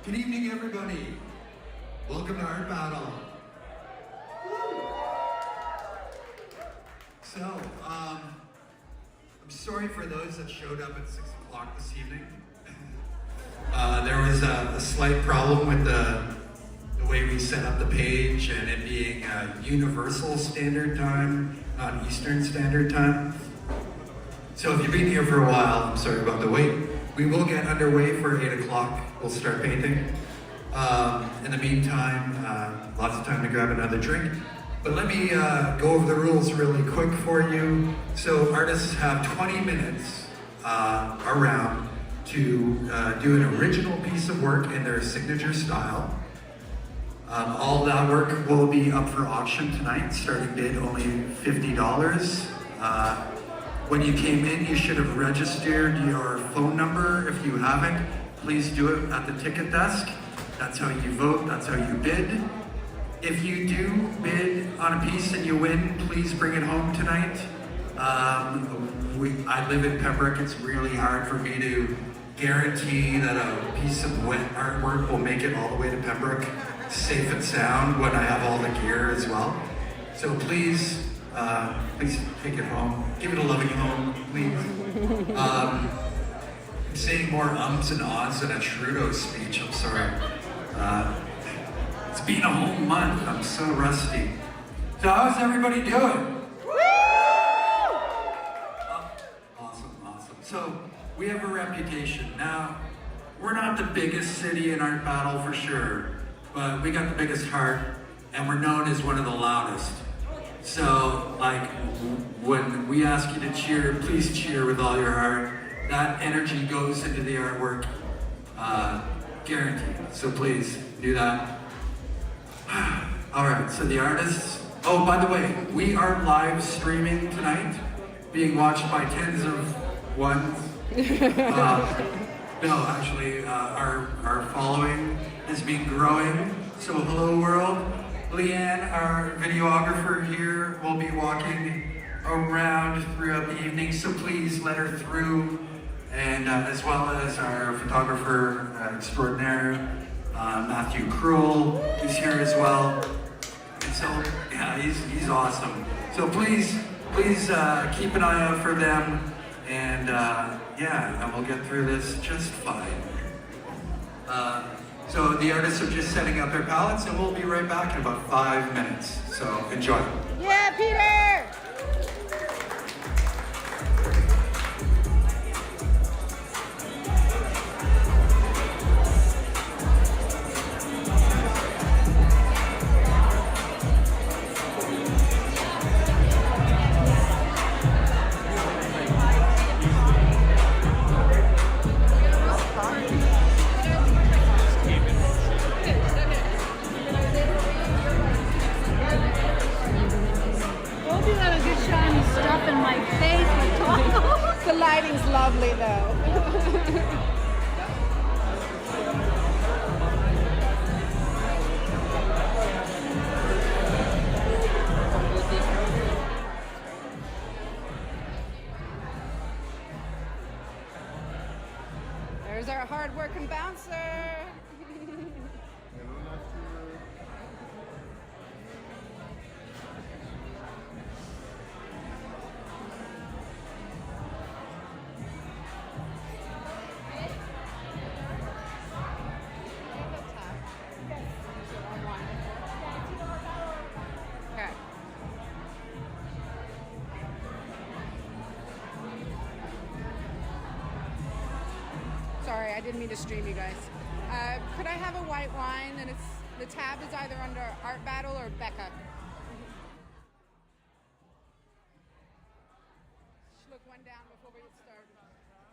Good evening, everybody. Welcome to Art Battle. So, I'm sorry for those that showed up at 6 o'clock this evening. There was a slight problem with the way we set up the page and it being Universal Standard Time, not Eastern Standard Time. So if you've been here for a while, I'm sorry about the wait. We will get underway for 8 o'clock. We'll start painting. In the meantime, lots of time to grab another drink. But let me go over the rules really quick for you. So artists have 20 minutes around to do an original piece of work in their signature style. All that work will be up for auction tonight. Starting bid only $50. When you came in, you should have registered your phone number. If you haven't, please do it at the ticket desk. That's how you vote, that's how you bid. If you do bid on a piece and you win, please bring it home tonight. I live in Pembroke. It's really hard for me to guarantee that a piece of wet artwork will make it all the way to Pembroke safe and sound when I have all the gear as well. So please take it home. Give it a loving home, please. I'm saying more ums and ahs than a Trudeau speech, I'm sorry. It's been a whole month, I'm so rusty. So how's everybody doing? Awesome. So we have a reputation. Now, we're not the biggest city in Art Battle for sure, but we got the biggest heart and we're known as one of the loudest. So, like, when we ask you to cheer, please cheer with all your heart. That energy goes into the artwork, guaranteed. So please, do that. All right, so the artists. Oh, by the way, we are live streaming tonight, being watched by tens of ones. No, actually, our following has been growing. So hello world. Leanne, our videographer here, will be walking around throughout the evening, so please let her through. And as well as our photographer extraordinaire, Matthew Krull, is here as well. And so, yeah, he's awesome. So please keep an eye out for them. And and we'll get through this just fine. So the artists are just setting up their palettes and we'll be right back in about 5 minutes. So enjoy. Yeah, Peter! The lighting's lovely though. There's our hard-working bouncer. Sorry, I didn't mean to stream you guys. Could I have a white wine? And the tab is either under Art Battle or Becca. Look one down before we get started. Hey, how are ya? Doing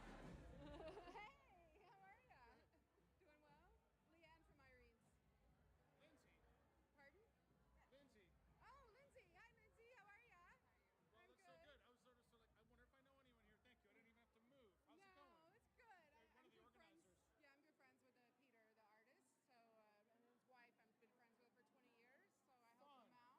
well? Leanne from Irene's. Lindsay. Pardon? Lindsay. Oh, Lindsay. Hi, Lindsay. How are ya? Well, I'm that's good. so good. I was sort of like, I wonder if I know anyone here. Thank you. I didn't even have to move. How's it going? No, it's good. You're one of the I'm good friends. organizers. Yeah, I'm good friends with Peter, the artist. So, and his wife, I've been friends with for 20 years. So I help Fun. him out.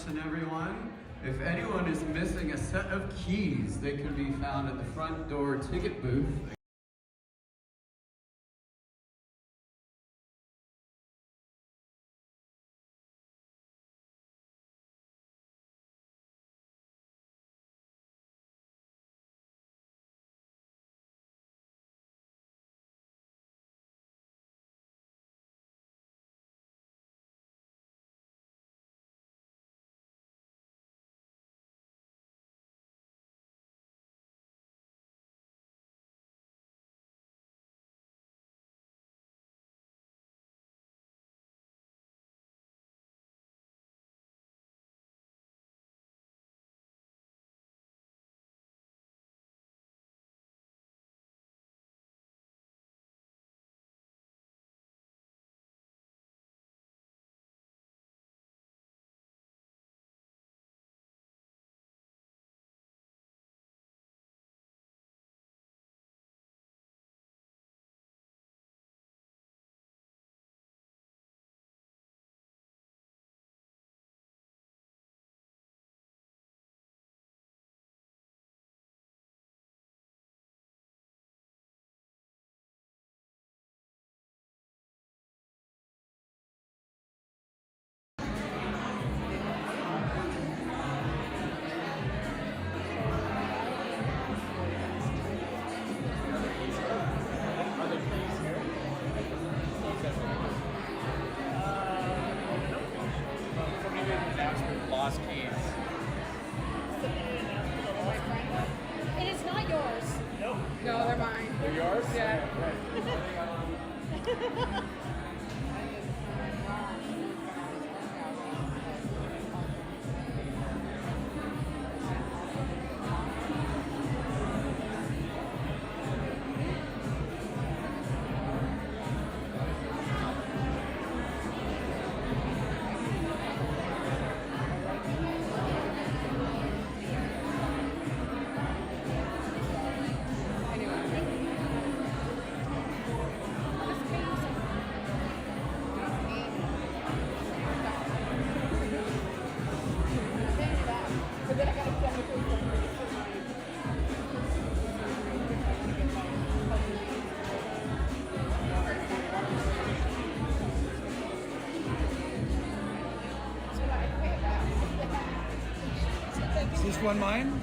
attention, everyone. If anyone is missing a set of keys, they can be found at the front door ticket booth. Lost keys. It is not yours. No. No, they're mine. They're yours? Yeah. Is this one mine?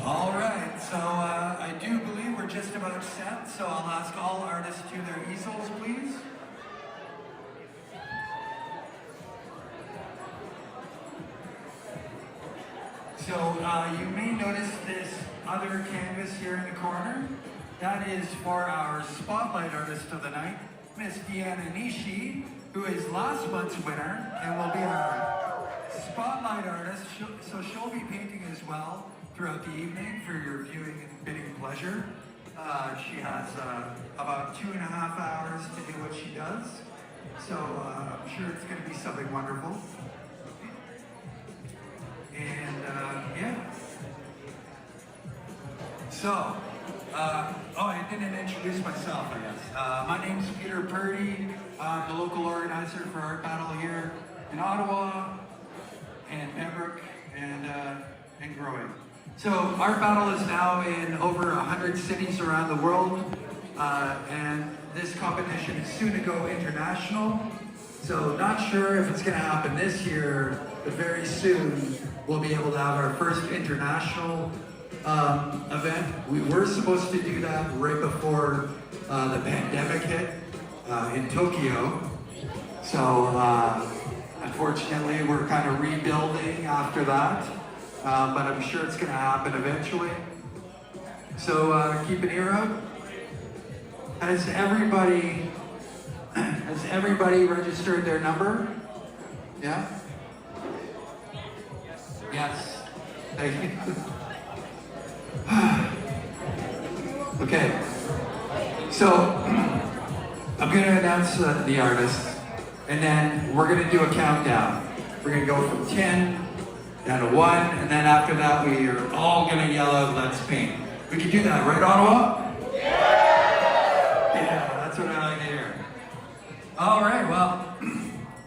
All right, so I do believe we're just about set, so I'll ask all artists to their easels, please. So you may notice this other canvas here in the corner. That is for our spotlight artist of the night, Miss Deanna Nishi, who is last month's winner and will be our spotlight artist. So she'll be painting as well throughout the evening for your viewing and bidding pleasure. She has about 2.5 hours to do what she does. So I'm sure it's going to be something wonderful. And yeah. So I didn't introduce myself, I guess. My name's Peter Purdy. I'm the local organizer for Art Battle here in Ottawa and Pembroke and growing. So Art Battle is now in over 100 cities around the world, and this competition is soon to go international. So not sure if it's going to happen this year, but very soon we'll be able to have our first international event. We were supposed to do that right before the pandemic hit in Tokyo. So unfortunately, we're kind of rebuilding after that, but I'm sure it's going to happen eventually. So keep an ear out. Has everybody registered their number? Yeah? Yes. Thank you. Okay. So I'm going to announce the artist, and then we're going to do a countdown. We're going to go from 10 down to 1, and then after that we are all going to yell out, "Let's paint." We can do that, right, Ottawa? Yeah, that's what I like to hear. All right, well,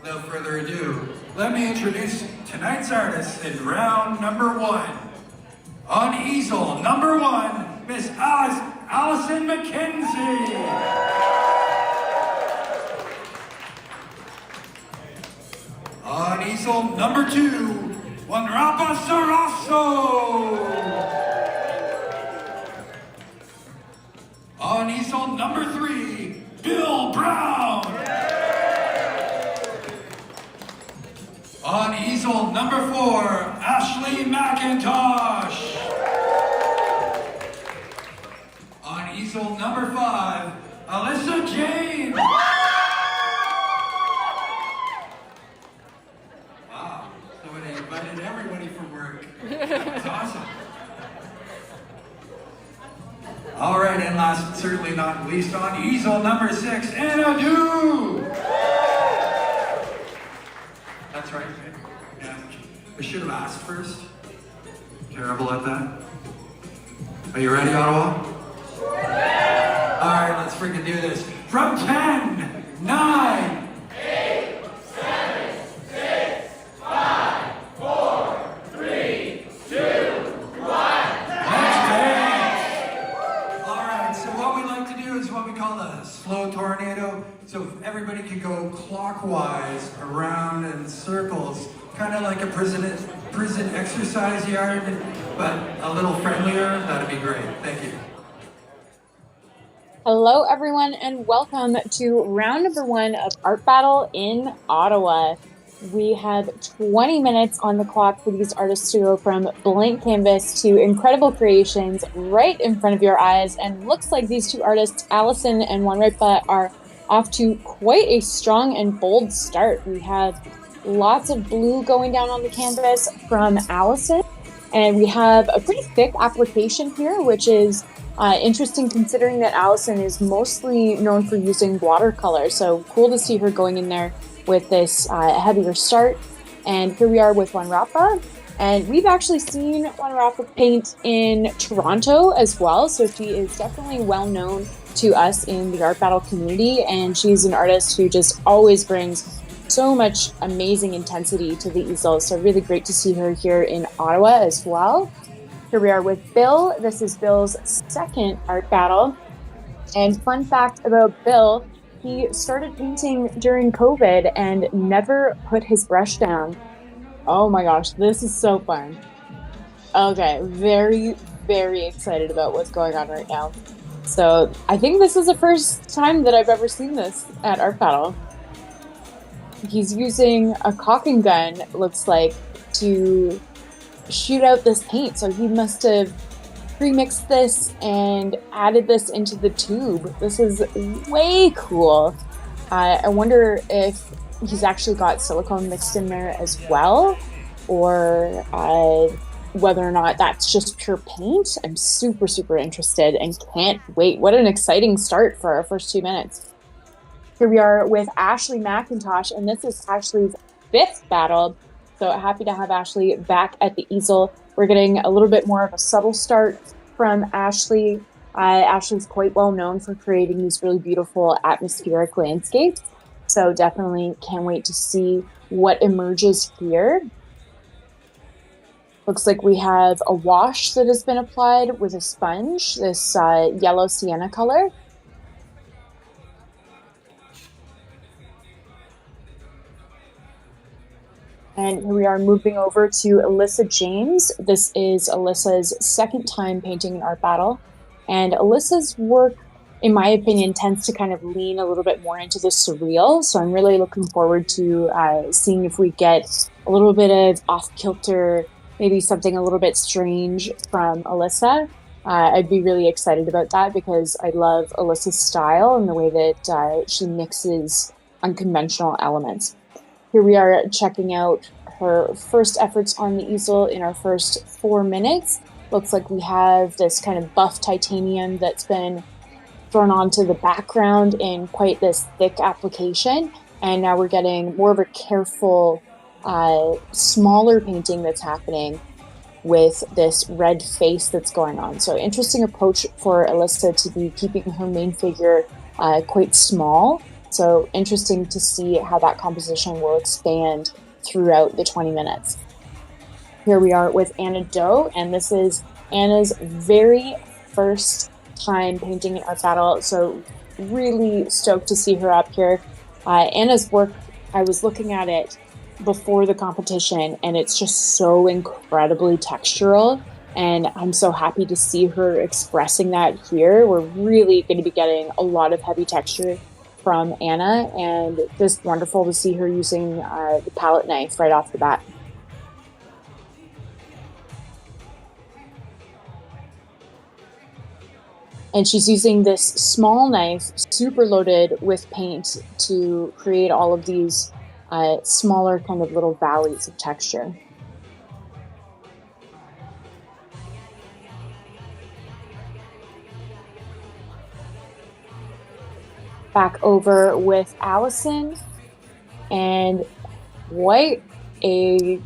without further ado, let me introduce tonight's artist in round number 1. On easel number 1, Miss Allison McKenzie. On easel number 2, Wanrapa Sarasso. On easel number 3, Bill Brown. On easel number 4, Ashley McIntosh. On easel number 5, Alyssa James. Wow, somebody invited everybody from work. That's awesome. All right, and last but certainly not least, on easel number 6, Anna Du. That's right. Yeah. I should have asked first. Terrible at that. Are you ready, Ottawa? All right, let's freaking do this. From 10, 9, 8, 7, 6, 5, 4, 3, 2, 1. Let's dance! All right, so what we like to do is what we call a slow tornado. So if everybody could go clockwise around in circles, kind of like a prison exercise yard, but a little friendlier, that'd be great. Thank you. Hello, everyone, and welcome to round number 1 of Art Battle in Ottawa. We have 20 minutes on the clock for these artists to go from blank canvas to incredible creations right in front of your eyes. And looks like these two artists, Allison and Wanrapa, are off to quite a strong and bold start. We have lots of blue going down on the canvas from Allison, and we have a pretty thick application here, which is interesting considering that Allison is mostly known for using watercolor. So cool to see her going in there with this heavier start. And here we are with Wanrapa, and we've actually seen Wanrapa paint in Toronto as well, so she is definitely well known to us in the Art Battle community, and she's an artist who just always brings so much amazing intensity to the easel. So really great to see her here in Ottawa as well. Here we are with Bill. This is Bill's second Art Battle. And fun fact about Bill, he started painting during COVID and never put his brush down. Oh my gosh, this is so fun. Okay, very, very excited about what's going on right now. So I think this is the first time that I've ever seen this at Art Battle. He's using a caulking gun, it looks like, to shoot out this paint. So he must have pre-mixed this and added this into the tube. This is way cool. I wonder if he's actually got silicone mixed in there as well, or whether or not that's just pure paint. I'm super, super interested and can't wait. What an exciting start for our first 2 minutes. Here we are with Ashley McIntosh, and this is Ashley's 5th battle. So happy to have Ashley back at the easel. We're getting a little bit more of a subtle start from Ashley. Ashley's quite well known for creating these really beautiful atmospheric landscapes. So definitely can't wait to see what emerges here. Looks like we have a wash that has been applied with a sponge, this yellow sienna color. And here we are moving over to Alyssa James. This is Alyssa's second time painting an art battle. And Alyssa's work, in my opinion, tends to kind of lean a little bit more into the surreal. So I'm really looking forward to seeing if we get a little bit of off-kilter, maybe something a little bit strange from Alyssa. I'd be really excited about that because I love Alyssa's style and the way that she mixes unconventional elements. Here we are checking out her first efforts on the easel in our first 4 minutes. Looks like we have this kind of buff titanium that's been thrown onto the background in quite this thick application. And now we're getting more of a careful, smaller painting that's happening with this red face that's going on. So interesting approach for Alyssa to be keeping her main figure quite small. So interesting to see how that composition will expand throughout the 20 minutes. Here we are with Anna Doe, and this is Anna's very first time painting an art battle. So really stoked to see her up here. Anna's work, I was looking at it before the competition, and it's just so incredibly textural. And I'm so happy to see her expressing that here. We're really going to be getting a lot of heavy texture from Anna, and just wonderful to see her using the palette knife right off the bat. And she's using this small knife, super loaded with paint, to create all of these smaller kind of little valleys of texture. Back over with Allison, and quite a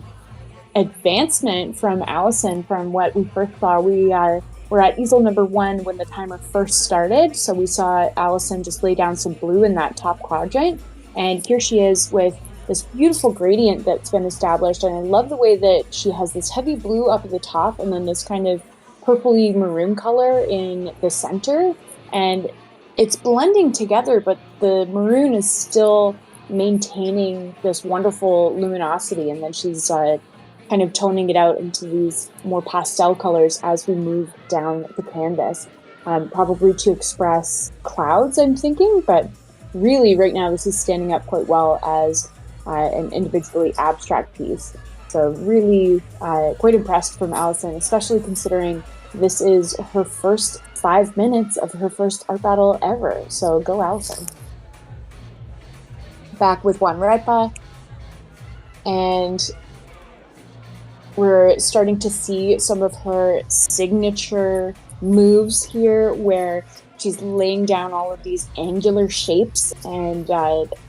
advancement from Allison from what we first saw. We're at easel number 1 when the timer first started, so we saw Allison just lay down some blue in that top quadrant, and here she is with this beautiful gradient that's been established. And I love the way that she has this heavy blue up at the top and then this kind of purpley maroon color in the center, and it's blending together, but the maroon is still maintaining this wonderful luminosity, and then she's kind of toning it out into these more pastel colors as we move down the canvas, probably to express clouds, I'm thinking, but really right now this is standing up quite well as an individually abstract piece. So really quite impressed from Allison, especially considering this is her first 5 minutes of her first art battle ever. So go Allison. Back with Juan Repa, and we're starting to see some of her signature moves here where she's laying down all of these angular shapes and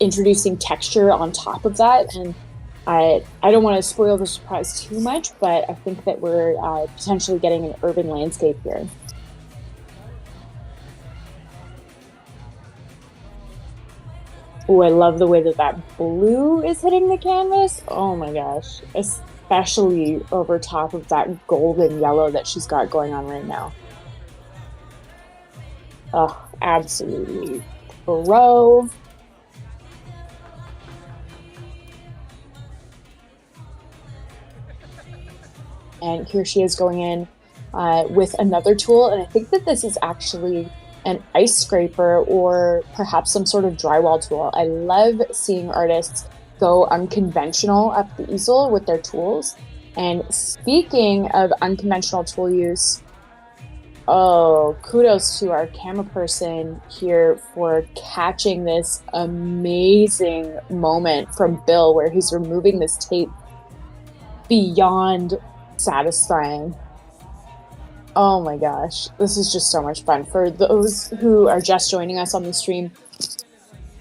introducing texture on top of that. And I don't want to spoil the surprise too much, but I think that we're potentially getting an urban landscape here. Oh, I love the way that blue is hitting the canvas. Oh my gosh. Especially over top of that golden yellow that she's got going on right now. Oh, absolutely pro. And here she is going in with another tool, and I think that this is actually an ice scraper or perhaps some sort of drywall tool. I love seeing artists go unconventional up the easel with their tools. And speaking of unconventional tool use, oh, kudos to our camera person here for catching this amazing moment from Bill where he's removing this tape. Beyond satisfying. Oh my gosh, this is just so much fun. For those who are just joining us on the stream,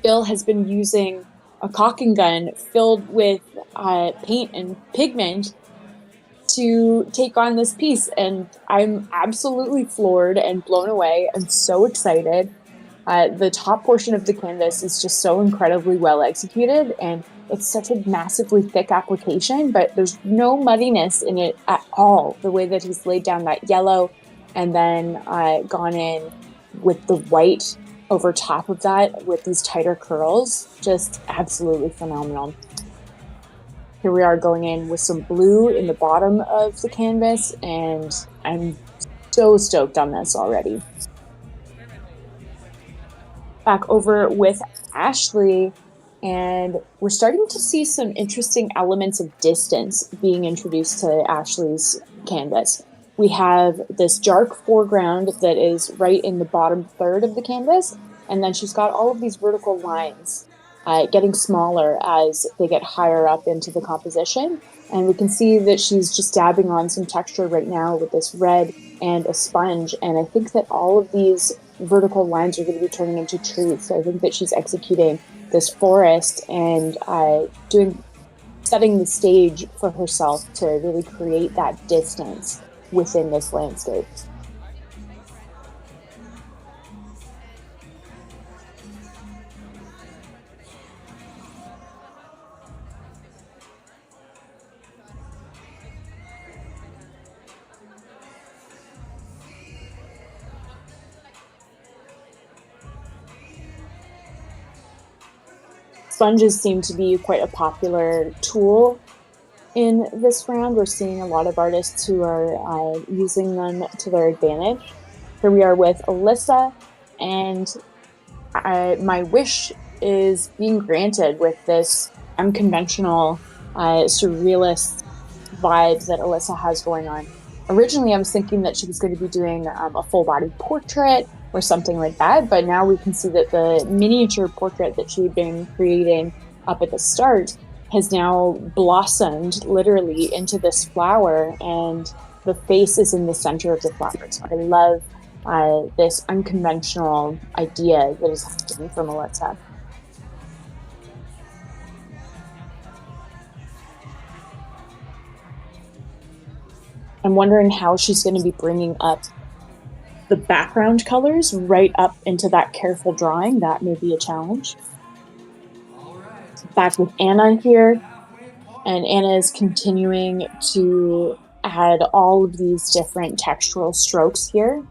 Bill has been using a caulking gun filled with paint and pigment to take on this piece, and I'm absolutely floored and blown away. I'm so excited. The top portion of the canvas is just so incredibly well executed, and it's such a massively thick application, but there's no muddiness in it at all. The way that he's laid down that yellow and then gone in with the white over top of that with these tighter curls, just absolutely phenomenal. Here we are going in with some blue in the bottom of the canvas, and I'm so stoked on this already. Back over with Ashley, and we're starting to see some interesting elements of distance being introduced to Ashley's canvas. We have this dark foreground that is right in the bottom third of the canvas, and then she's got all of these vertical lines getting smaller as they get higher up into the composition. And we can see that she's just dabbing on some texture right now with this red and a sponge. And I think that all of these vertical lines are going to be turning into trees. So I think that she's executing this forest and setting the stage for herself to really create that distance within this landscape. Sponges seem to be quite a popular tool in this round. We're seeing a lot of artists who are using them to their advantage. Here we are with Alyssa, and my wish is being granted with this unconventional, surrealist vibe that Alyssa has going on. Originally, I was thinking that she was going to be doing a full-body portrait or something like that, but now we can see that the miniature portrait that she had been creating up at the start has now blossomed literally into this flower, and the face is in the center of the flower. So I love this unconventional idea that is happening from Alyssa. I'm wondering how she's going to be bringing up the background colors right up into that careful drawing. That may be a challenge. Back with Anna here, and Anna is continuing to add all of these different textural strokes here.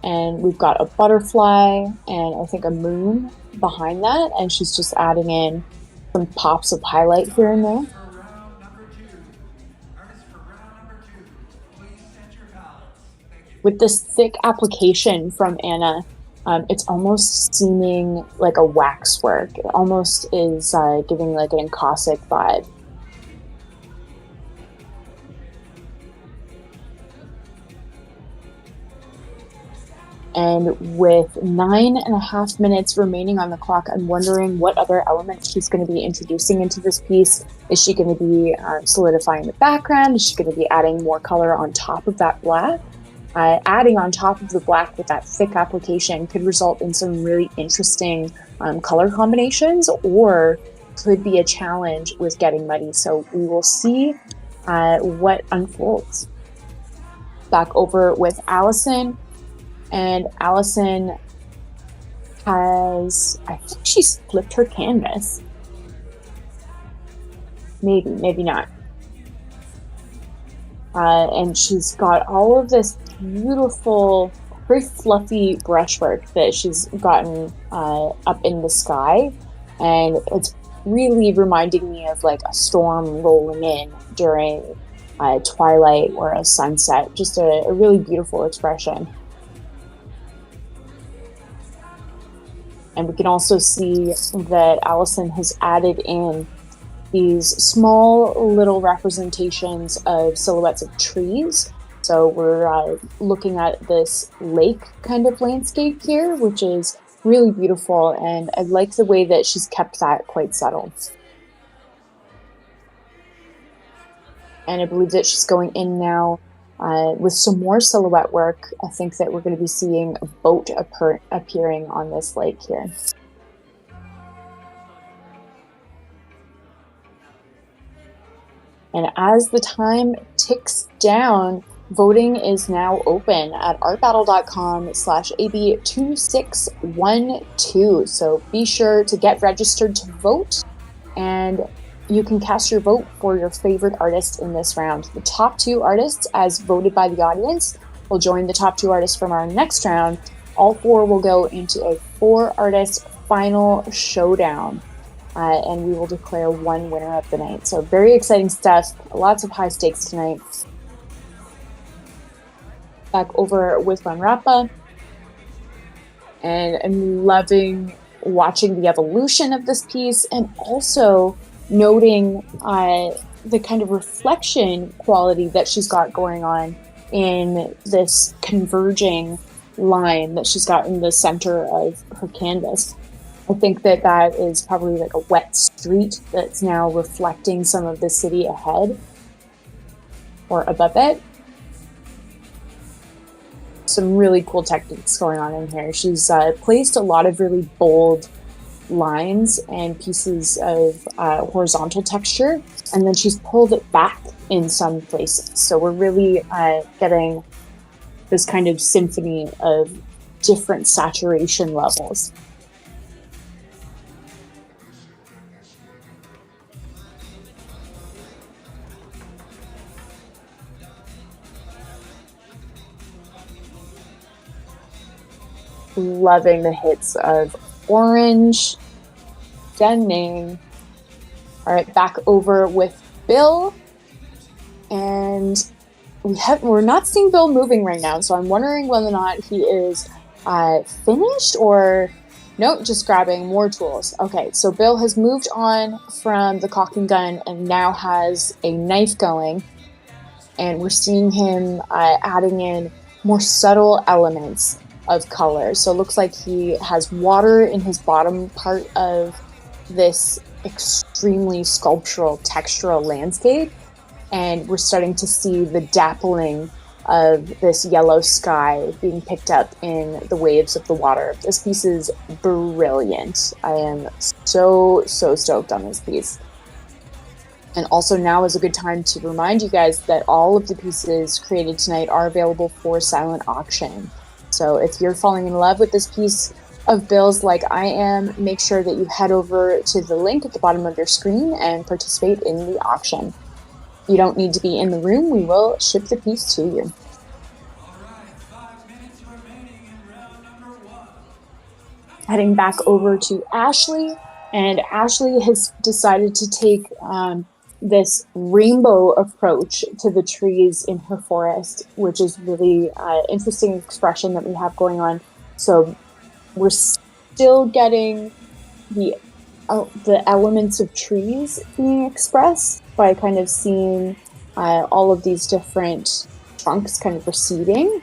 And we've got a butterfly and I think a moon behind that, and she's just adding in some pops of highlight here and there. With this thick application from Anna, it's almost seeming like a waxwork. It almost is giving like an encaustic vibe. And with 9.5 minutes remaining on the clock, I'm wondering what other elements she's going to be introducing into this piece. Is she going to be solidifying the background? Is she going to be adding more color on top of that black? Adding on top of the black with that thick application could result in some really interesting color combinations, or could be a challenge with getting muddy. So we will see what unfolds. Back over with Allison, and Allison has, I think she's flipped her canvas. Maybe not. And she's got all of this beautiful, very fluffy brushwork that she's gotten up in the sky, and it's really reminding me of like a storm rolling in during twilight or a sunset. Just a really beautiful expression. And we can also see that Allison has added in these small little representations of silhouettes of trees. So we're looking at this lake kind of landscape here, which is really beautiful, and I like the way that she's kept that quite subtle. And I believe that she's going in now with some more silhouette work. I think that we're going to be seeing a boat appearing on this lake here. And as the time ticks down, voting is now open at artbattle.com/AB2612. So be sure to get registered to vote, and you can cast your vote for your favorite artist in this round. The top 2 artists, as voted by the audience, will join the top 2 artists from our next round. All 4 will go into a 4-artist final showdown. And we will declare one winner of the night. So very exciting stuff. Lots of high stakes tonight. Back over with Vanrapa. And I'm loving watching the evolution of this piece, and also noting the kind of reflection quality that she's got going on in this converging line that she's got in the center of her canvas. I think that that is probably like a wet street that's now reflecting some of the city ahead or above it. Some really cool techniques going on in here. She's placed a lot of really bold lines and pieces of horizontal texture, and then she's pulled it back in some places. So we're really getting this kind of symphony of different saturation levels. Loving the hits of orange. Stunning. All right, back over with Bill. And we're not seeing Bill moving right now, so I'm wondering whether or not he is finished or no, just grabbing more tools. Okay, so Bill has moved on from the caulking gun and now has a knife going, and we're seeing him adding in more subtle elements of color. So it looks like he has water in his bottom part of this extremely sculptural, textural landscape, and we're starting to see the dappling of this yellow sky being picked up in the waves of the water. This piece is brilliant. I am so stoked on this piece. And also now is a good time to remind you guys that all of the pieces created tonight are available for silent auction. So if you're falling in love with this piece of Bill's like I am, make sure that you head over to the link at the bottom of your screen and participate in the auction. You don't need to be in the room. We will ship the piece to you. Heading back over to Ashley, and Ashley has decided to take this rainbow approach to the trees in her forest, which is really interesting expression that we have going on. So we're still getting the elements of trees being expressed by kind of seeing all of these different trunks kind of receding,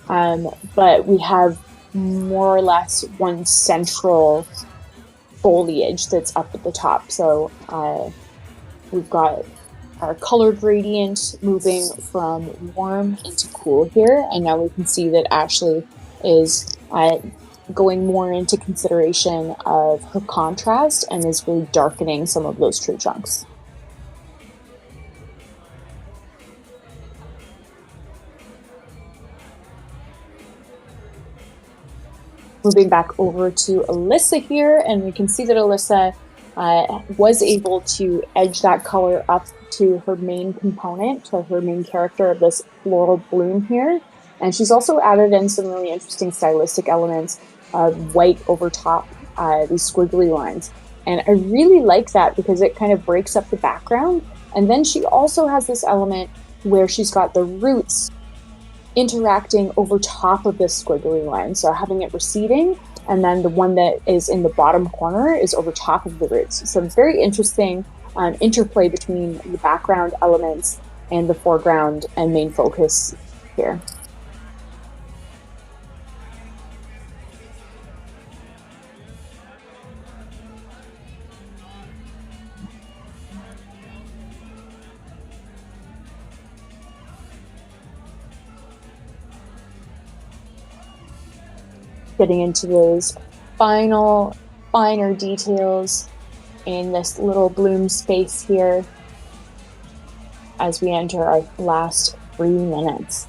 but we have more or less one central foliage that's up at the top. So we've got our color gradient moving from warm into cool here, and now we can see that Ashley is going more into consideration of her contrast and is really darkening some of those tree trunks. Moving back over to Alyssa here, and we can see that Alyssa was able to edge that color up to her main component, to her main character of this floral bloom here. And she's also added in some really interesting stylistic elements of white over top these squiggly lines. And I really like that because it kind of breaks up the background. And then she also has this element where she's got the roots interacting over top of this squiggly line. So having it receding, and then the one that is in the bottom corner is over top of the roots. So it's very interesting interplay between the background elements and the foreground and main focus here. Getting into those finer details in this little bloom space here. as we enter our last 3 minutes.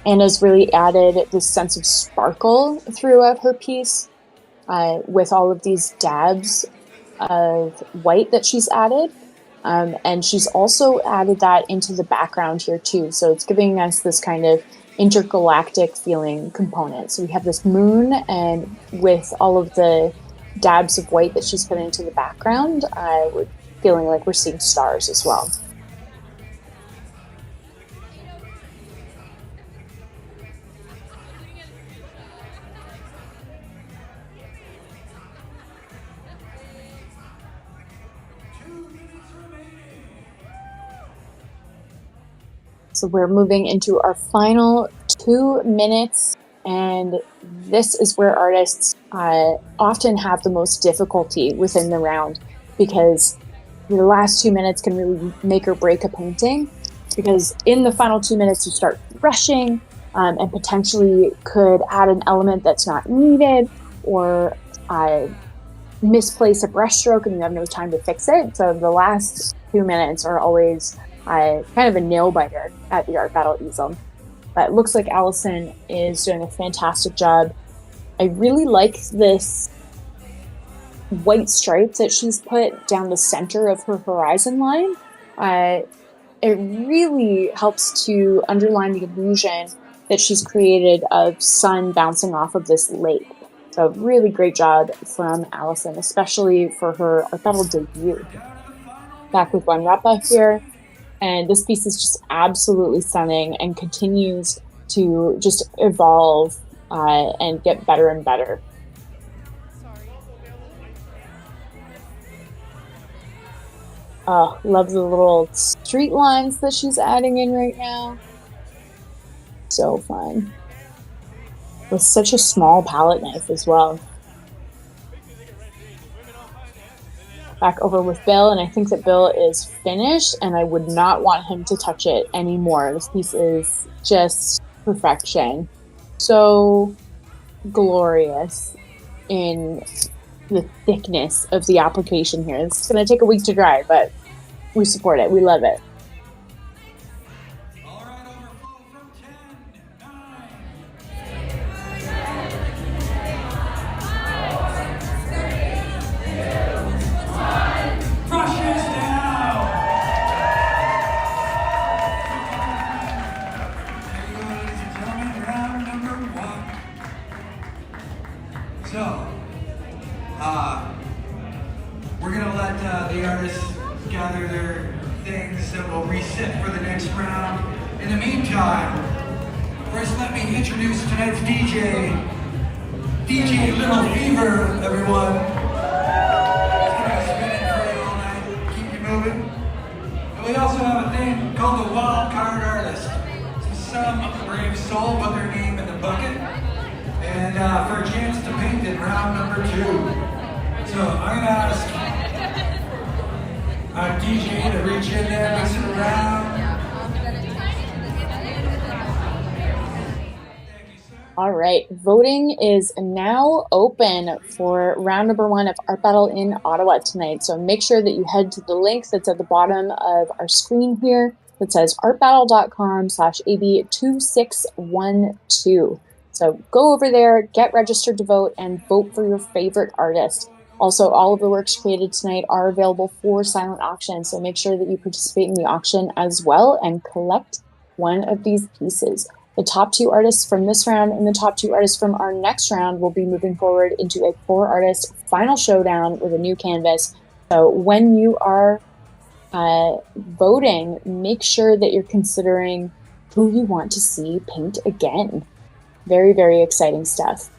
Anna's really added this sense of sparkle throughout her piece with all of these dabs of white that she's added. And she's also added that into the background here too. So it's giving us this kind of intergalactic feeling component. So we have this moon, and with all of the dabs of white that she's put into the background, we're feeling like we're seeing stars as well. So we're moving into our final 2 minutes, and this is where artists often have the most difficulty within the round, because the last 2 minutes can really make or break a painting, because in the final 2 minutes you start rushing and potentially could add an element that's not needed, or misplace a brushstroke and you have no time to fix it. So the last 2 minutes are always kind of a nail biter at the art battle easel. But it looks like Allison is doing a fantastic job. I really like this white stripe that she's put down the center of her horizon line. It really helps to underline the illusion that she's created of sun bouncing off of this lake. So really great job from Allison, especially for her art battle debut. Back with one Rappa here. And this piece is just absolutely stunning and continues to just evolve and get better and better. Oh, love the little street lines that she's adding in right now. So fun. With such a small palette knife as well. Back over with Bill, and I think that Bill is finished, and I would not want him to touch it anymore. This piece is just perfection. So glorious in the thickness of the application here. It's going to take a week to dry, but we support it. We love it. We're going to let the artists gather their things and we'll reset for the next round. In the meantime, first let me introduce tonight's DJ, DJ Little Fever, everyone. He's going to spin it for you all night, keep you moving. And we also have a thing called the Wild Card Artist. So some brave soul put their name in the bucket, and for a chance to paint in round number 2. So I'm going to ask our DJ to reach in there, mix it around. All right, voting is now open for round number 1 of Art Battle in Ottawa tonight. So make sure that you head to the link that's at the bottom of our screen here that says artbattle.com/AB2612. So go over there, get registered to vote, and vote for your favorite artist. Also, all of the works created tonight are available for silent auction, so make sure that you participate in the auction as well and collect one of these pieces. The top 2 artists from this round and the top 2 artists from our next round will be moving forward into a 4-artist final showdown with a new canvas. So when you are voting, make sure that you're considering who you want to see paint again. Very, very exciting stuff.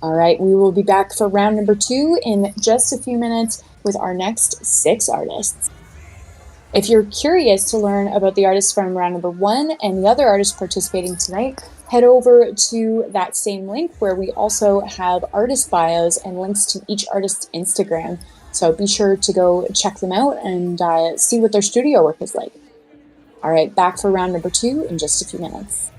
All right, we will be back for round number 2 in just a few minutes with our next 6 artists. If you're curious to learn about the artists from round number 1 and the other artists participating tonight, head over to that same link where we also have artist bios and links to each artist's Instagram. So be sure to go check them out and see what their studio work is like. All right, back for round number 2 in just a few minutes.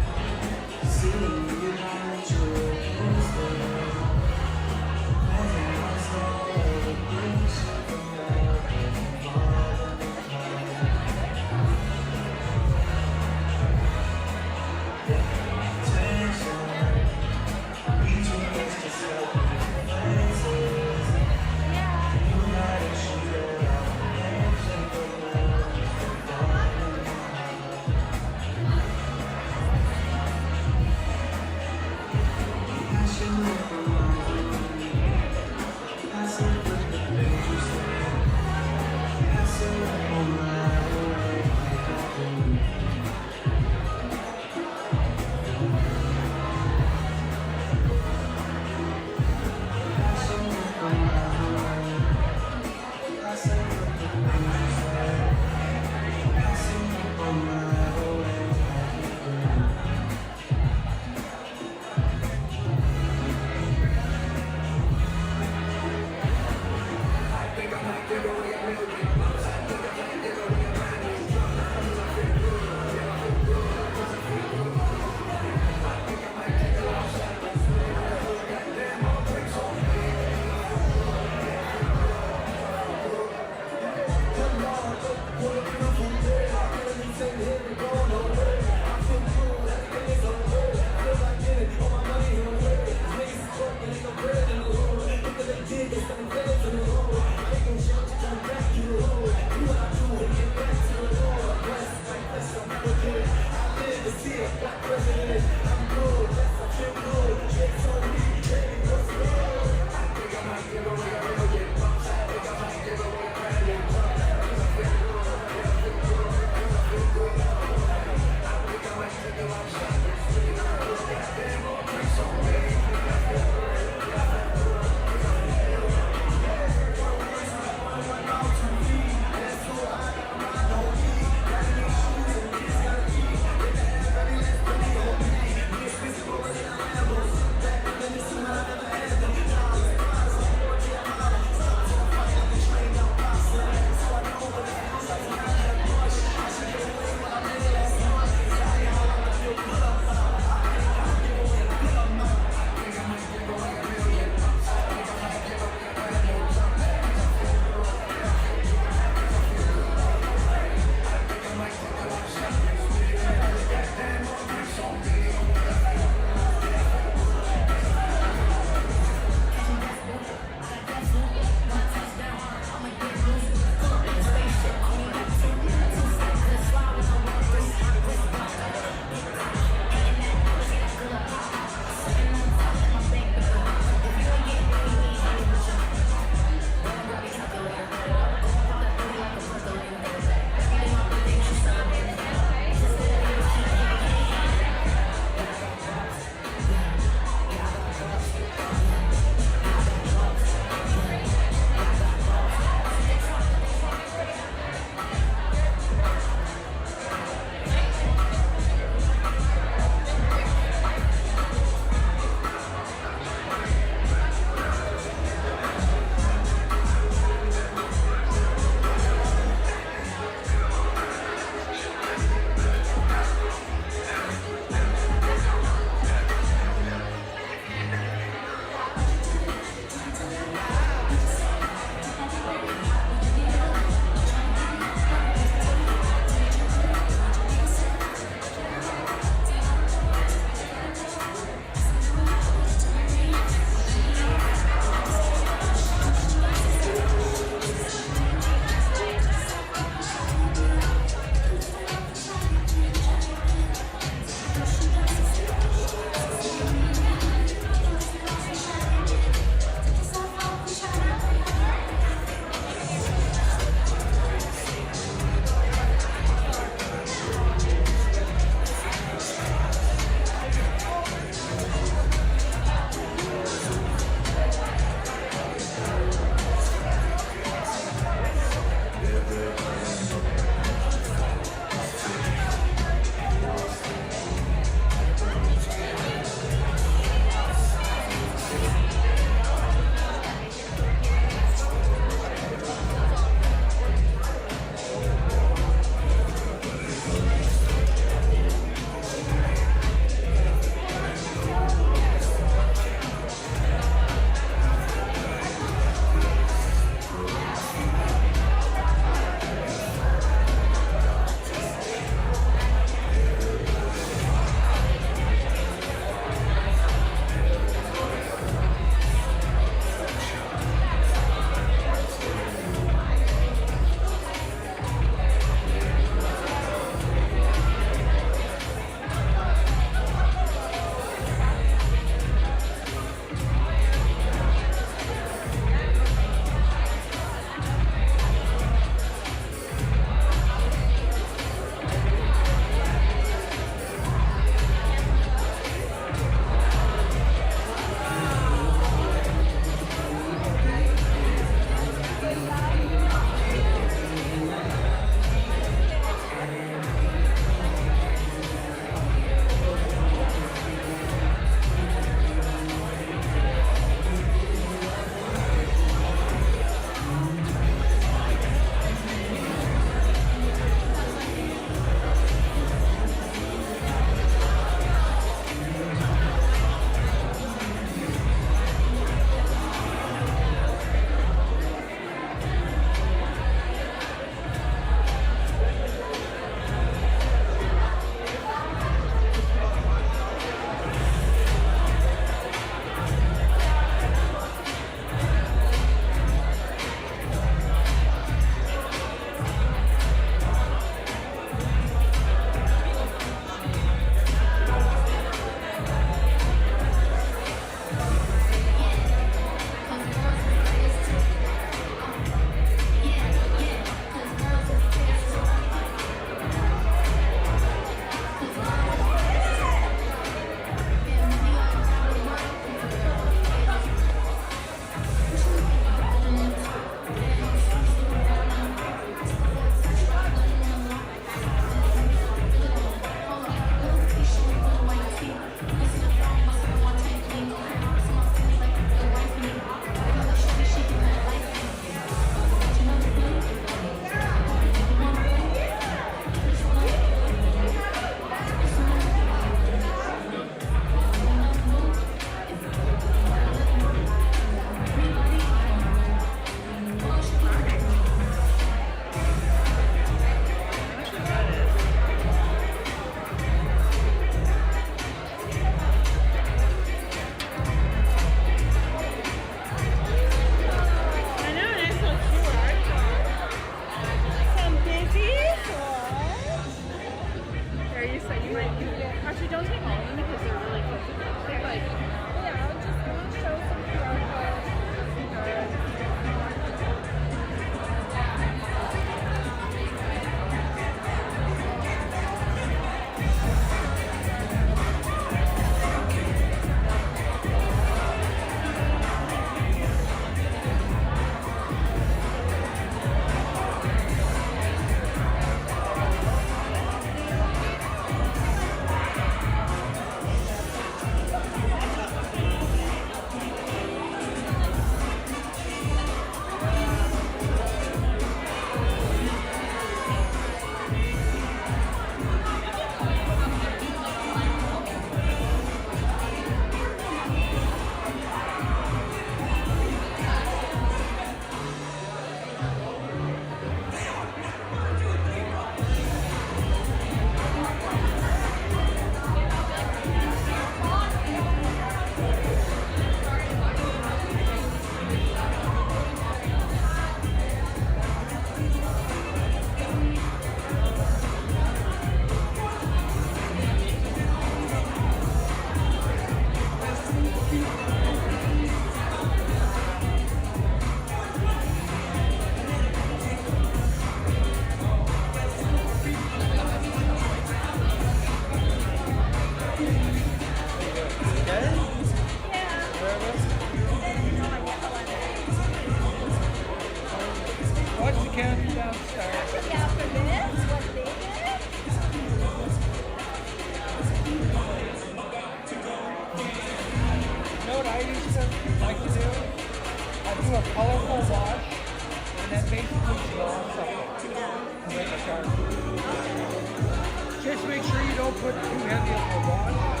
don't put too heavy of a wash,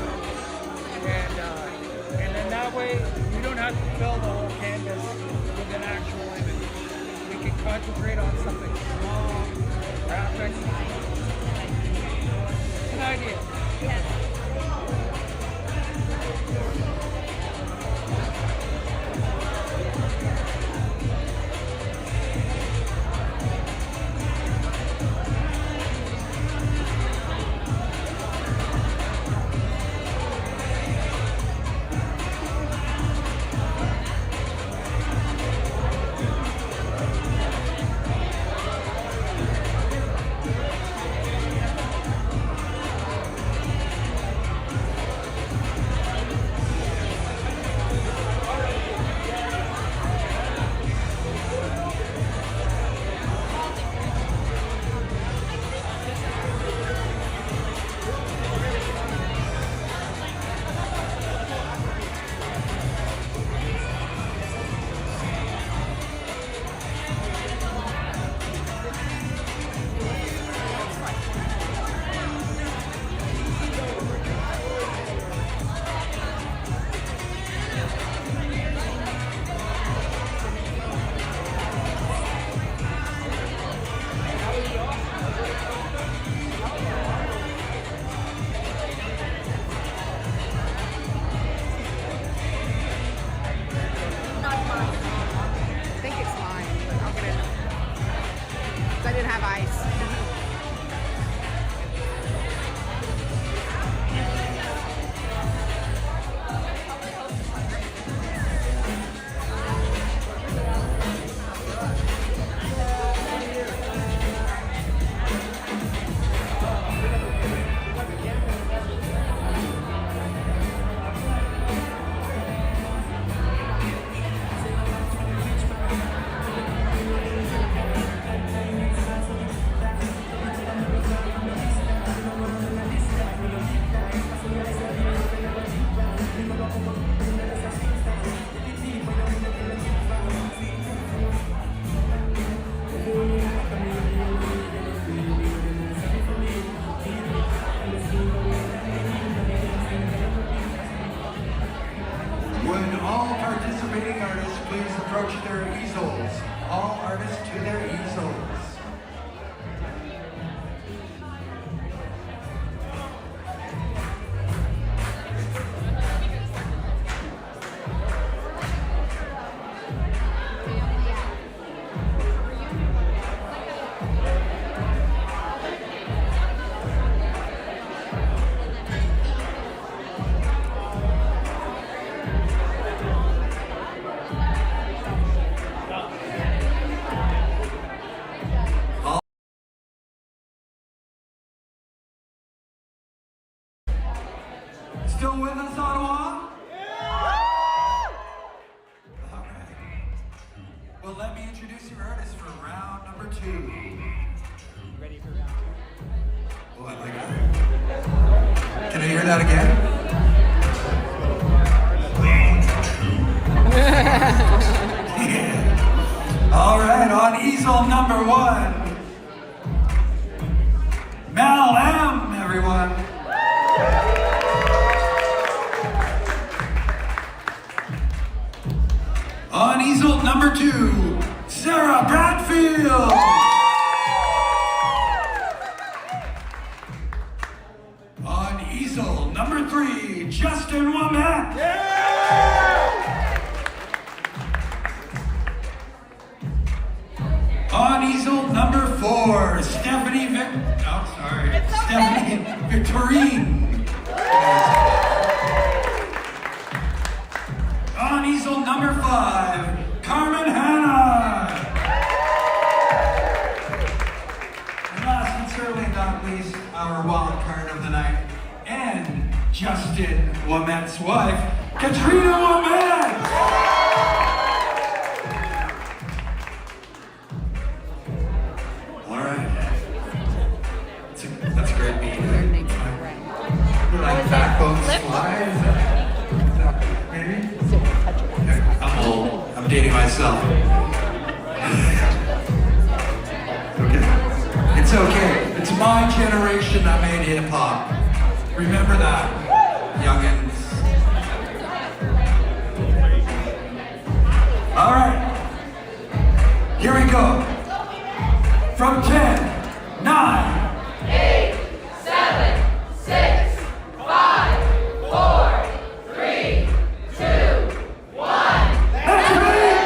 and then that way you don't have to fill the whole canvas with an actual image. We can concentrate on something small, graphics. It's an idea. I think it's mine, but I'll get it. 'Cause I didn't have ice. Would all participating artists please approach their easels? All artists to their easels. Still with us, Ottawa? All right. Well, let me introduce your artist for round number 2. Ready for round 2? Oh, I like that. Can I hear that again? Yeah. All right, on easel number 1, Mel M, everyone. On easel number 2, Sarah Bradfield. On easel number 3, Justin Womack. On easel number 4, Stephanie Victorine. On easel number 5, Carmen Hanna. And last but certainly not least, our wild card of the night, and Justin Womack's wife, Katrina Womack. All right. That's a great meeting. Like backbone slides. Maybe? I'm old. I'm dating myself. Okay. It's okay. It's my generation that made hip hop. Remember that, youngins. All right, here we go. From 10, 9, 8, 7, 6, 5, 4, 3, 2, 1. activate!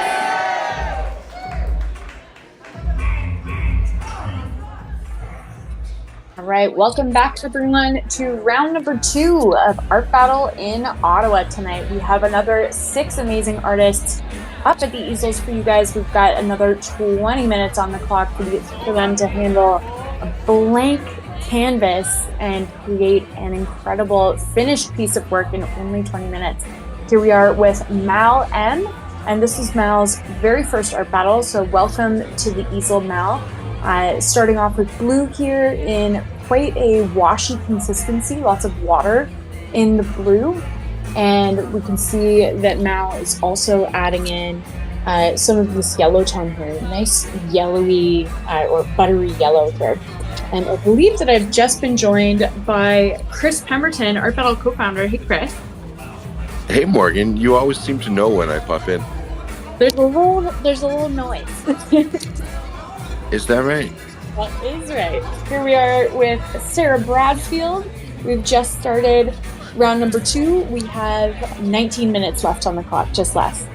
All right, welcome back everyone to round number 2 of Art Battle in Ottawa tonight. We have another 6 amazing artists up at the easels for you guys. We've got another 20 minutes on the clock for them to handle a blank canvas and create an incredible finished piece of work in only 20 minutes. Here we are with Mal M, and this is Mal's very first art battle, so welcome to the easel, Mal. Starting off with blue here in quite a washy consistency, lots of water in the blue. And we can see that Mal is also adding in some of this yellow tone here, nice yellowy or buttery yellow here. And I believe that I've just been joined by Chris Pemberton, Art Battle co-founder. Hey, Chris. Hey, Morgan. You always seem to know when I pop in. There's a little noise. Is that right? That is right. Here we are with Sarah Bradfield. We've just started round number 2. We have 19 minutes left on the clock, just less.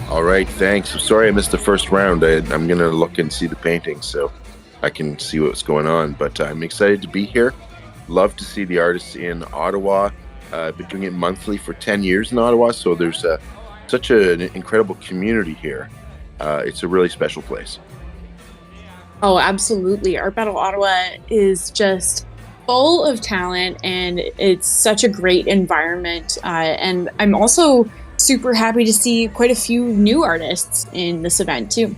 All right, thanks. I'm sorry I missed the first round. I'm going to look and see the painting so I can see what's going on. But I'm excited to be here. Love to see the artists in Ottawa. I've been doing it monthly for 10 years in Ottawa, so there's such an incredible community here. It's a really special place. Oh, absolutely. Art Battle Ottawa is just full of talent, and it's such a great environment. And I'm also super happy to see quite a few new artists in this event too.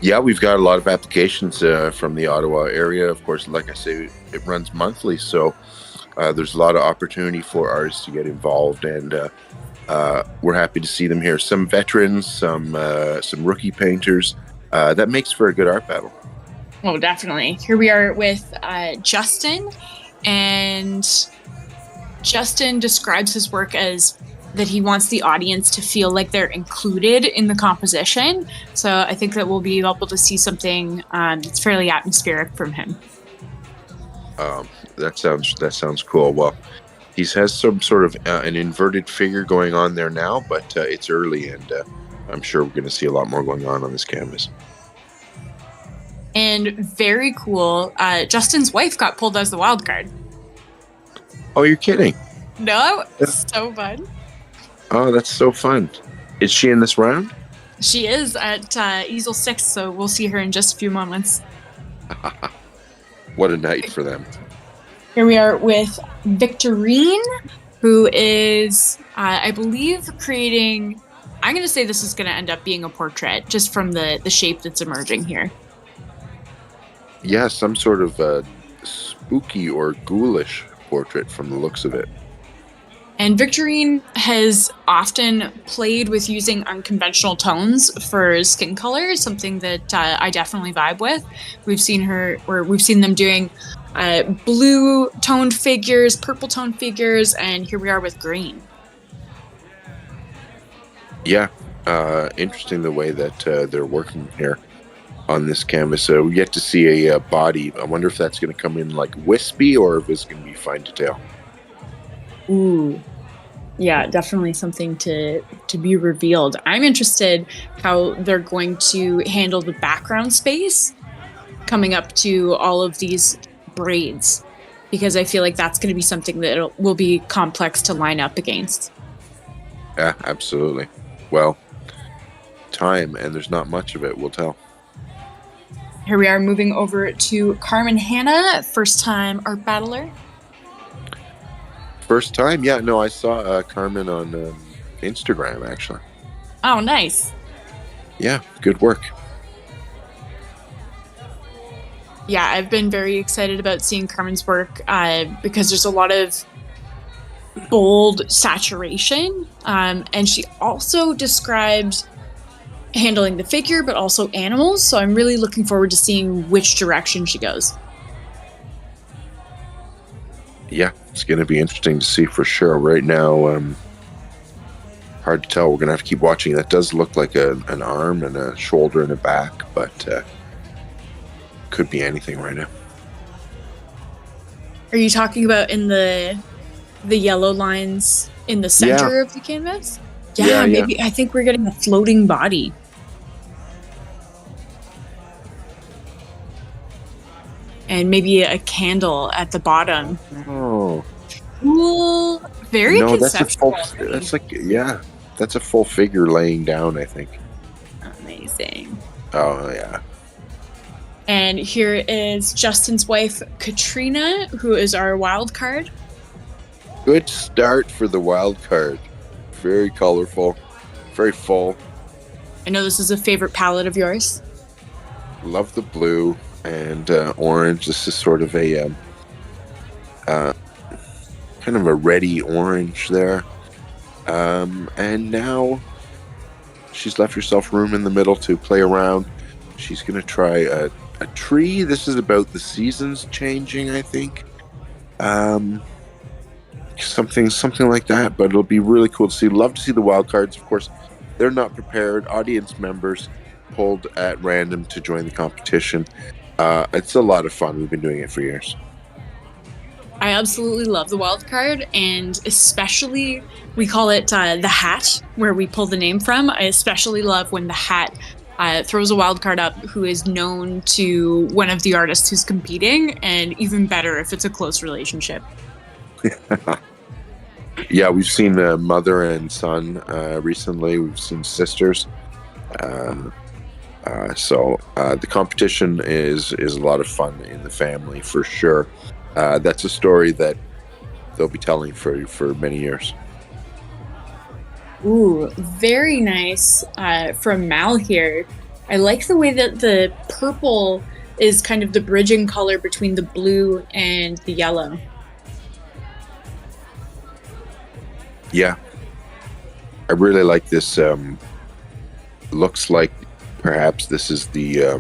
Yeah, we've got a lot of applications from the Ottawa area. Of course, like I say, it runs monthly, so there's a lot of opportunity for artists to get involved, and we're happy to see them here. Some veterans, some rookie painters. That makes for a good art battle. Oh, definitely. Here we are with Justin, and Justin describes his work as that he wants the audience to feel like they're included in the composition. So I think that we'll be able to see something that's fairly atmospheric from him. That sounds cool. Well, he has some sort of an inverted figure going on there now, but it's early, and I'm sure we're going to see a lot more going on this canvas. And very cool, Justin's wife got pulled as the wild card. Oh, you're kidding? No, so fun. Oh, that's so fun. Is she in this round? She is at Easel 6, so we'll see her in just a few moments. What a night for them. Here we are with Victorine, who is, I believe, creating... I'm going to say this is going to end up being a portrait, just from the shape that's emerging here. Yeah, some sort of spooky or ghoulish portrait from the looks of it. And Victorine has often played with using unconventional tones for skin color, something that I definitely vibe with. We've seen them doing blue toned figures, purple toned figures, and here we are with green. Yeah, interesting the way that they're working here on this canvas. So we get to see a body. I wonder if that's going to come in like wispy or if it's going to be fine detail. Ooh, yeah, definitely something to be revealed. I'm interested how they're going to handle the background space coming up to all of these braids, because I feel like that's going to be something that will be complex to line up against. Yeah, absolutely. Well, time, and there's not much of it, we'll tell. Here we are moving over to Carmen Hanna, first time art battler. First time? Yeah, no, I saw Carmen on Instagram, actually. Oh, nice. Yeah, good work. Yeah, I've been very excited about seeing Carmen's work because there's a lot of bold saturation. And she also described handling the figure, but also animals. So I'm really looking forward to seeing which direction she goes. Yeah, it's going to be interesting to see for sure. Right now, hard to tell. We're going to have to keep watching. That does look like an arm and a shoulder and a back, but could be anything right now. Are you talking about in the yellow lines in the center of the canvas? Yeah, maybe. Yeah. I think we're getting a floating body. And maybe a candle at the bottom. Oh. Cool. Very conceptual. That's a full figure laying down, I think. Amazing. Oh, yeah. And here is Justin's wife, Katrina, who is our wild card. Good start for the wild card. Very colorful, very full. I know this is a favorite palette of yours. Love the blue and orange. This is sort of a kind of a reddy orange there. And now she's left herself room in the middle to play around. She's going to try a tree. This is about the seasons changing, I think. Something like that, but it'll be really cool to see. Love to see the wild cards. Of course, they're not prepared. Audience members pulled at random to join the competition. It's a lot of fun. We've been doing it for years. I absolutely love the wild card, and especially we call it the hat, where we pull the name from. I especially love when the hat throws a wild card up who is known to one of the artists who's competing, and even better if it's a close relationship. Yeah, we've seen mother and son recently. We've seen sisters. So the competition is a lot of fun in the family for sure. That's a story that they'll be telling for many years. Ooh, very nice from Mal here. I like the way that the purple is kind of the bridging color between the blue and the yellow. Yeah, I really like this. Looks like perhaps this is the,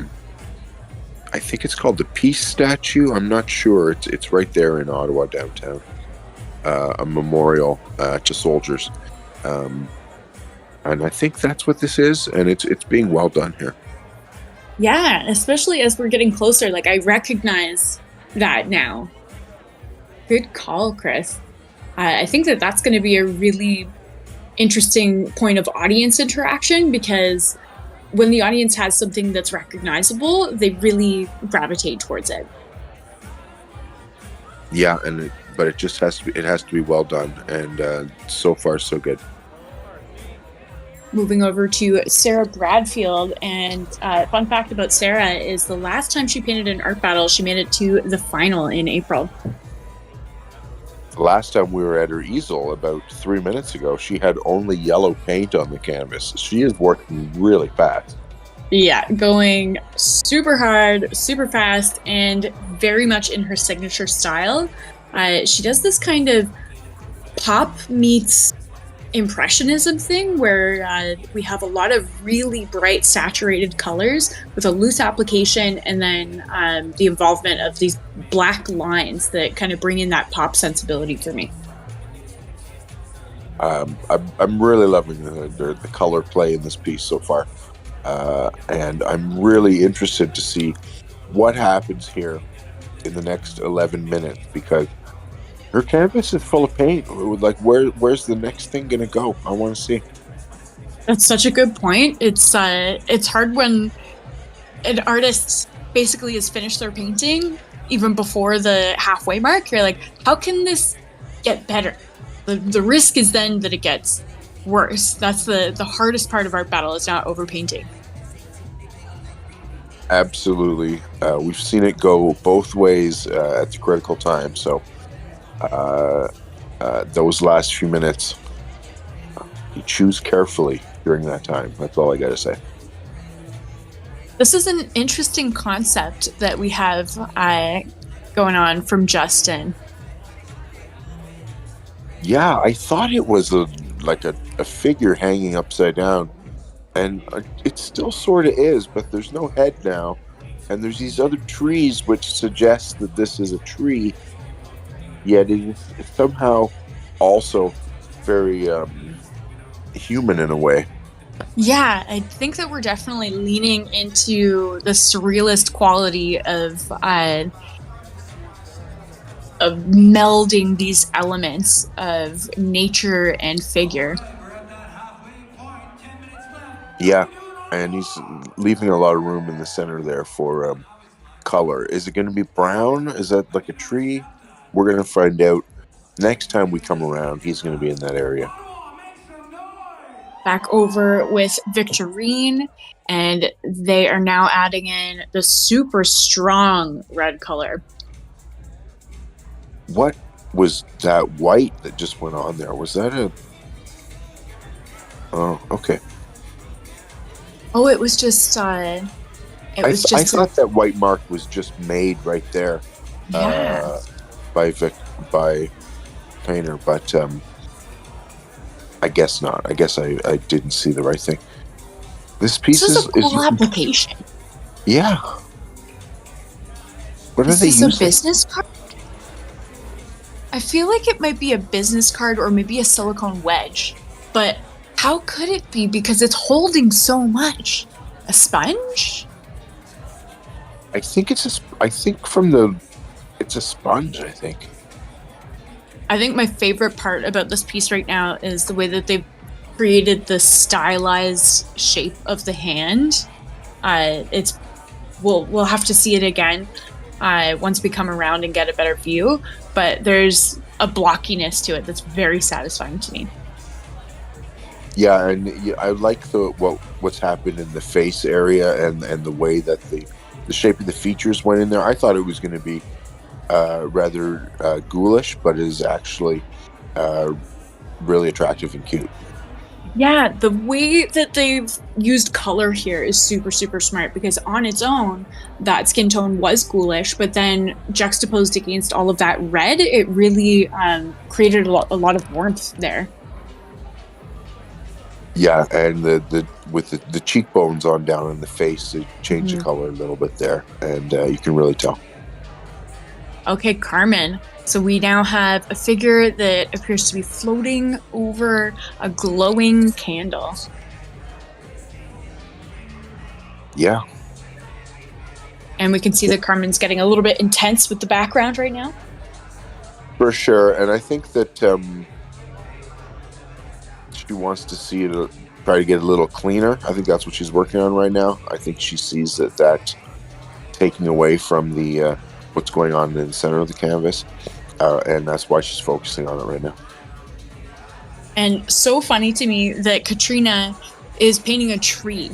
I think it's called the Peace Statue. I'm not sure. It's right there in Ottawa downtown. A memorial to soldiers. And I think that's what this is, and it's being well done here. Yeah, especially as we're getting closer. Like, I recognize that now. Good call, Chris. I think that's going to be a really interesting point of audience interaction, because when the audience has something that's recognizable, they really gravitate towards it. Yeah, but it just has to be well done, and so far so good. Moving over to Sarah Bradfield, and fun fact about Sarah is the last time she painted an art battle, she made it to the final in April. Last time we were at her easel about 3 minutes ago, she had only yellow paint on the canvas. She is working really fast. Yeah, going super hard, super fast, and very much in her signature style. She does this kind of pop meets impressionism thing where we have a lot of really bright saturated colors with a loose application, and then the involvement of these black lines that kind of bring in that pop sensibility for me. I'm really loving the color play in this piece so far, and I'm really interested to see what happens here in the next 11 minutes, because her canvas is full of paint. Like, where's the next thing gonna go? I want to see. That's such a good point. It's hard when an artist basically has finished their painting even before the halfway mark. You're like, how can this get better? The risk is then that it gets worse. That's the hardest part of art battle, is not overpainting. Absolutely. We've seen it go both ways at the critical time. So those last few minutes, you choose carefully during that time. That's all I got to say. This is an interesting concept that we have going on from Justin. Yeah, I thought it was a figure hanging upside down, and it still sort of is, but there's no head now, and there's these other trees which suggest that this is a tree. yet it is somehow also very human in a way. Yeah, I think that we're definitely leaning into the surrealist quality of melding these elements of nature and figure. Yeah, and he's leaving a lot of room in the center there for color. Is it going to be brown? Is that like a tree? We're going to find out next time we come around. He's going to be in that area. Back over with Victorine, and they are now adding in the super strong red color. What was that white that just went on there? Was that a... Oh, okay. Oh, it was just I thought that white mark was just made right there. Yeah. By Painter, but I guess not. I guess I didn't see the right thing. This piece This is a cool application. Yeah. What are Is they this using? a business card? I feel like it might be a business card or maybe a silicone wedge, but how could it be? Because it's holding so much. A sponge? I think it's a sponge, I think. I think my favorite part about this piece right now is the way that they've created the stylized shape of the hand. We'll have to see it again once we come around and get a better view, but there's a blockiness to it that's very satisfying to me. Yeah, and I like what's happened in the face area and the way that the shape of the features went in there. I thought it was going to be rather ghoulish, but it is actually really attractive and cute. Yeah, the way that they've used color here is super, super smart, because on its own, that skin tone was ghoulish, but then juxtaposed against all of that red, it really created a lot of warmth there. Yeah, and with the cheekbones on down in the face, it changed the color a little bit there, and you can really tell. Okay, Carmen. So we now have a figure that appears to be floating over a glowing candle. Yeah. And we can see that Carmen's getting a little bit intense with the background right now. For sure, and I think that she wants to see it, try to get a little cleaner. I think that's what she's working on right now. I think she sees that taking away from the what's going on in the center of the canvas, and that's why she's focusing on it right now. And so funny to me that Katrina is painting a tree,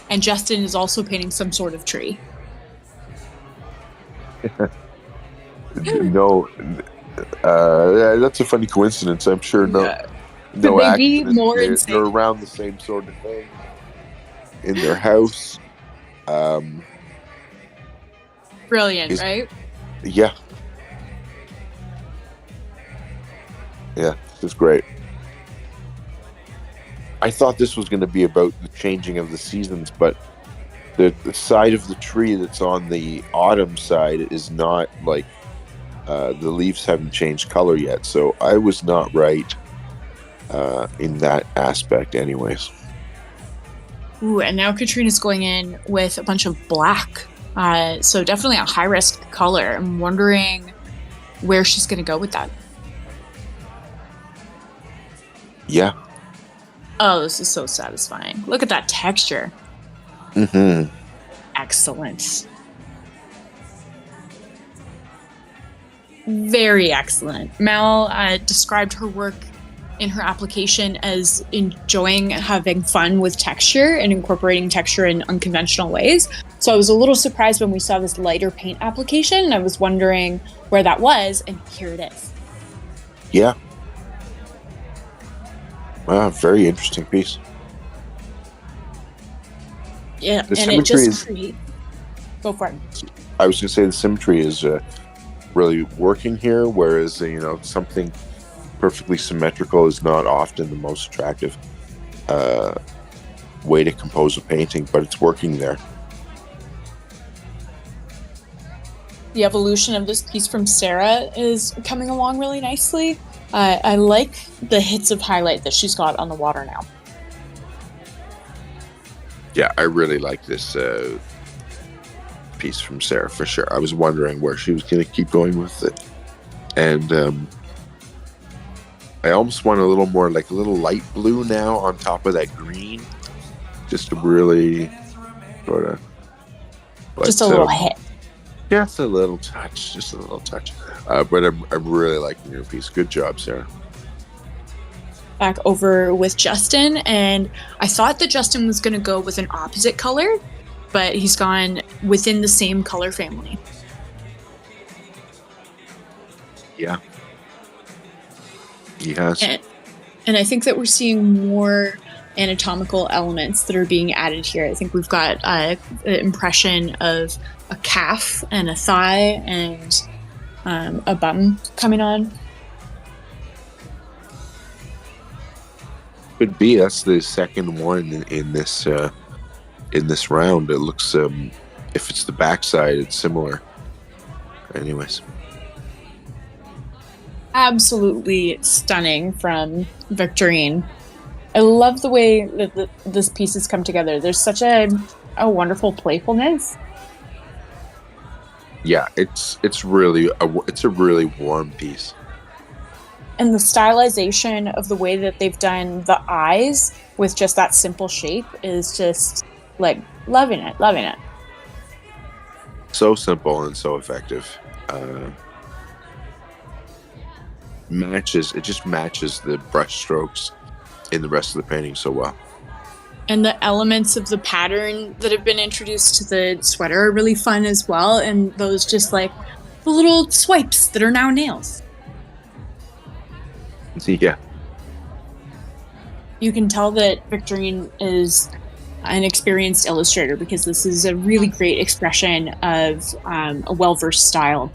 and Justin is also painting some sort of tree. No, that's a funny coincidence. I'm sure no accident. They're around the same sort of thing in their house. Brilliant, right? Yeah. Yeah, this is great. I thought this was going to be about the changing of the seasons, but the side of the tree that's on the autumn side is not like the leaves haven't changed color yet. So I was not right in that aspect anyways. Ooh, and now Katrina's going in with a bunch of black. So definitely a high-risk color. I'm wondering where she's going to go with that. Yeah. Oh, this is so satisfying. Look at that texture. Mm-hmm. Excellent. Very excellent. Mel described her work in her application as enjoying having fun with texture and incorporating texture in unconventional ways. So I was a little surprised when we saw this lighter paint application, and I was wondering where that was, and here it is. Yeah. Wow, very interesting piece. Yeah, the and it just creates... Go for it. I was going to say the symmetry is really working here, whereas, something perfectly symmetrical is not often the most attractive way to compose a painting, but it's working there. The evolution of this piece from Sarah is coming along really nicely. I like the hits of highlight that she's got on the water now. Yeah, I really like this piece from Sarah for sure. I was wondering where she was going to keep going with it. And I almost want a little more, like a little light blue now on top of that green. Just to really sort of... Just a little hit. Just a little touch. Just a little touch. But I'm really liking your piece. Good job, Sarah. Back over with Justin, and I thought that Justin was going to go with an opposite color, but he's gone within the same color family. Yeah. He has. And I think that we're seeing more anatomical elements that are being added here. I think we've got an impression of a calf and a thigh and a bum coming on. Could be. That's the second one in this round. It looks, if it's the backside, it's similar. Anyways. Absolutely stunning from Victorine. I love the way that this piece has come together. There's such a wonderful playfulness. Yeah, it's a really warm piece. And the stylization of the way that they've done the eyes with just that simple shape is just like loving it. So simple and so effective. It just matches the brush strokes in the rest of the painting so well. And the elements of the pattern that have been introduced to the sweater are really fun as well. And those just like the little swipes that are now nails. Yeah. You can tell that Victorine is an experienced illustrator because this is a really great expression of a well-versed style.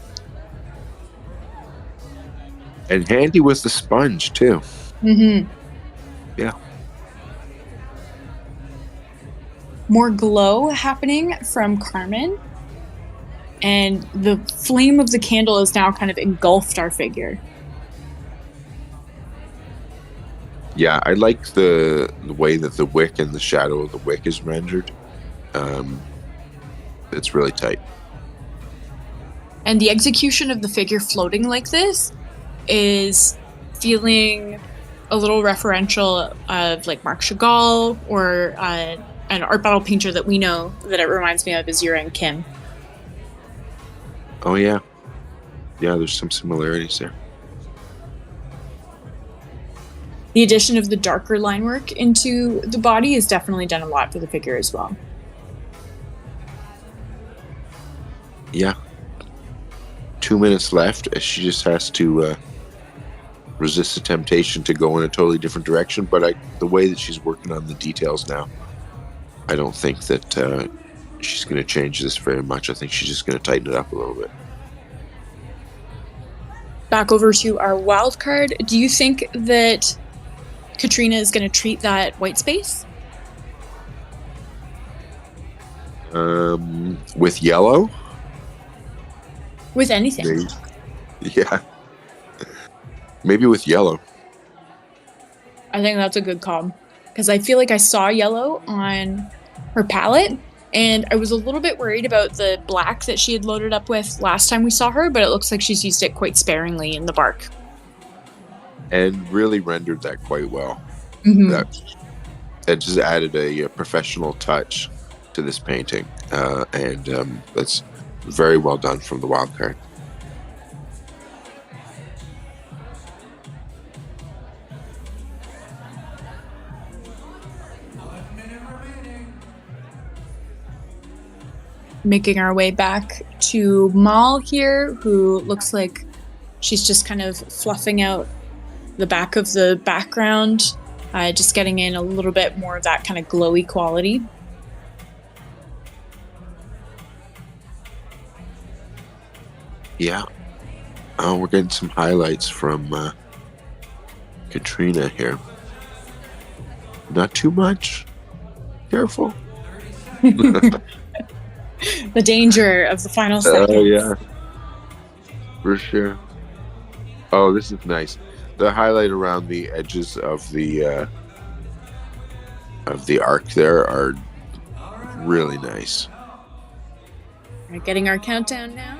And handy with the sponge too. Mm-hmm. Yeah. More glow happening from Carmen. And the flame of the candle is now kind of engulfed our figure. Yeah, I like the way that the wick and the shadow of the wick is rendered. It's really tight. And the execution of the figure floating like this is feeling a little referential of like Marc Chagall or an art battle painter that we know that it reminds me of is Yuran Kim. Oh yeah. Yeah, there's some similarities there. The addition of the darker line work into the body has definitely done a lot for the figure as well. Yeah. 2 minutes left. She just has to resist the temptation to go in a totally different direction. But the way that she's working on the details now, I don't think that she's going to change this very much. I think she's just going to tighten it up a little bit. Back over to our wild card. Do you think that Katrina is going to treat that white space? With yellow? With anything. Maybe. Yeah. Maybe with yellow. I think that's a good call. Because I feel like I saw yellow on her palette, and I was a little bit worried about the black that she had loaded up with last time we saw her, but it looks like she's used it quite sparingly in the bark. And really rendered that quite well. Mm-hmm. That just added a professional touch to this painting, and that's very well done from the wild card. Making our way back to Mal here, who looks like she's just kind of fluffing out the back of the background, just getting in a little bit more of that kind of glowy quality. Yeah. Oh, we're getting some highlights from Katrina here. Not too much. Careful. The danger of the final seconds. Oh, yeah. For sure. Oh, this is nice. The highlight around the edges of the arc there are really nice. We're getting our countdown now.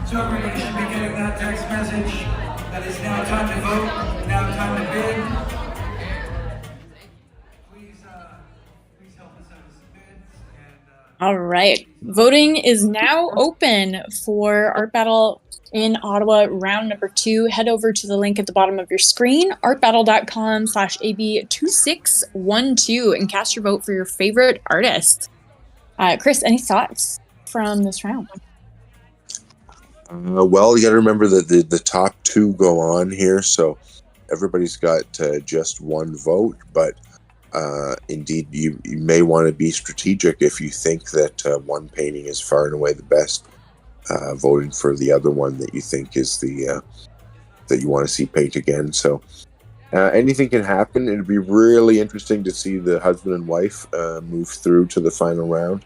So everybody should be getting that text message that it's now time to vote, now time to bid. Please help us out with some bids. All right. Voting is now open for Art Battle in Ottawa round number 2. Head over to the link at the bottom of your screen, artbattle.com/AB2612, and cast your vote for your favorite artist. Chris, any thoughts from this round? Well, you got to remember that the top 2 go on here, so everybody's got just one vote. But indeed, you may want to be strategic if you think that one painting is far and away the best, voting for the other one that you think is the that you want to see paint again. So anything can happen. It'd be really interesting to see the husband and wife move through to the final round.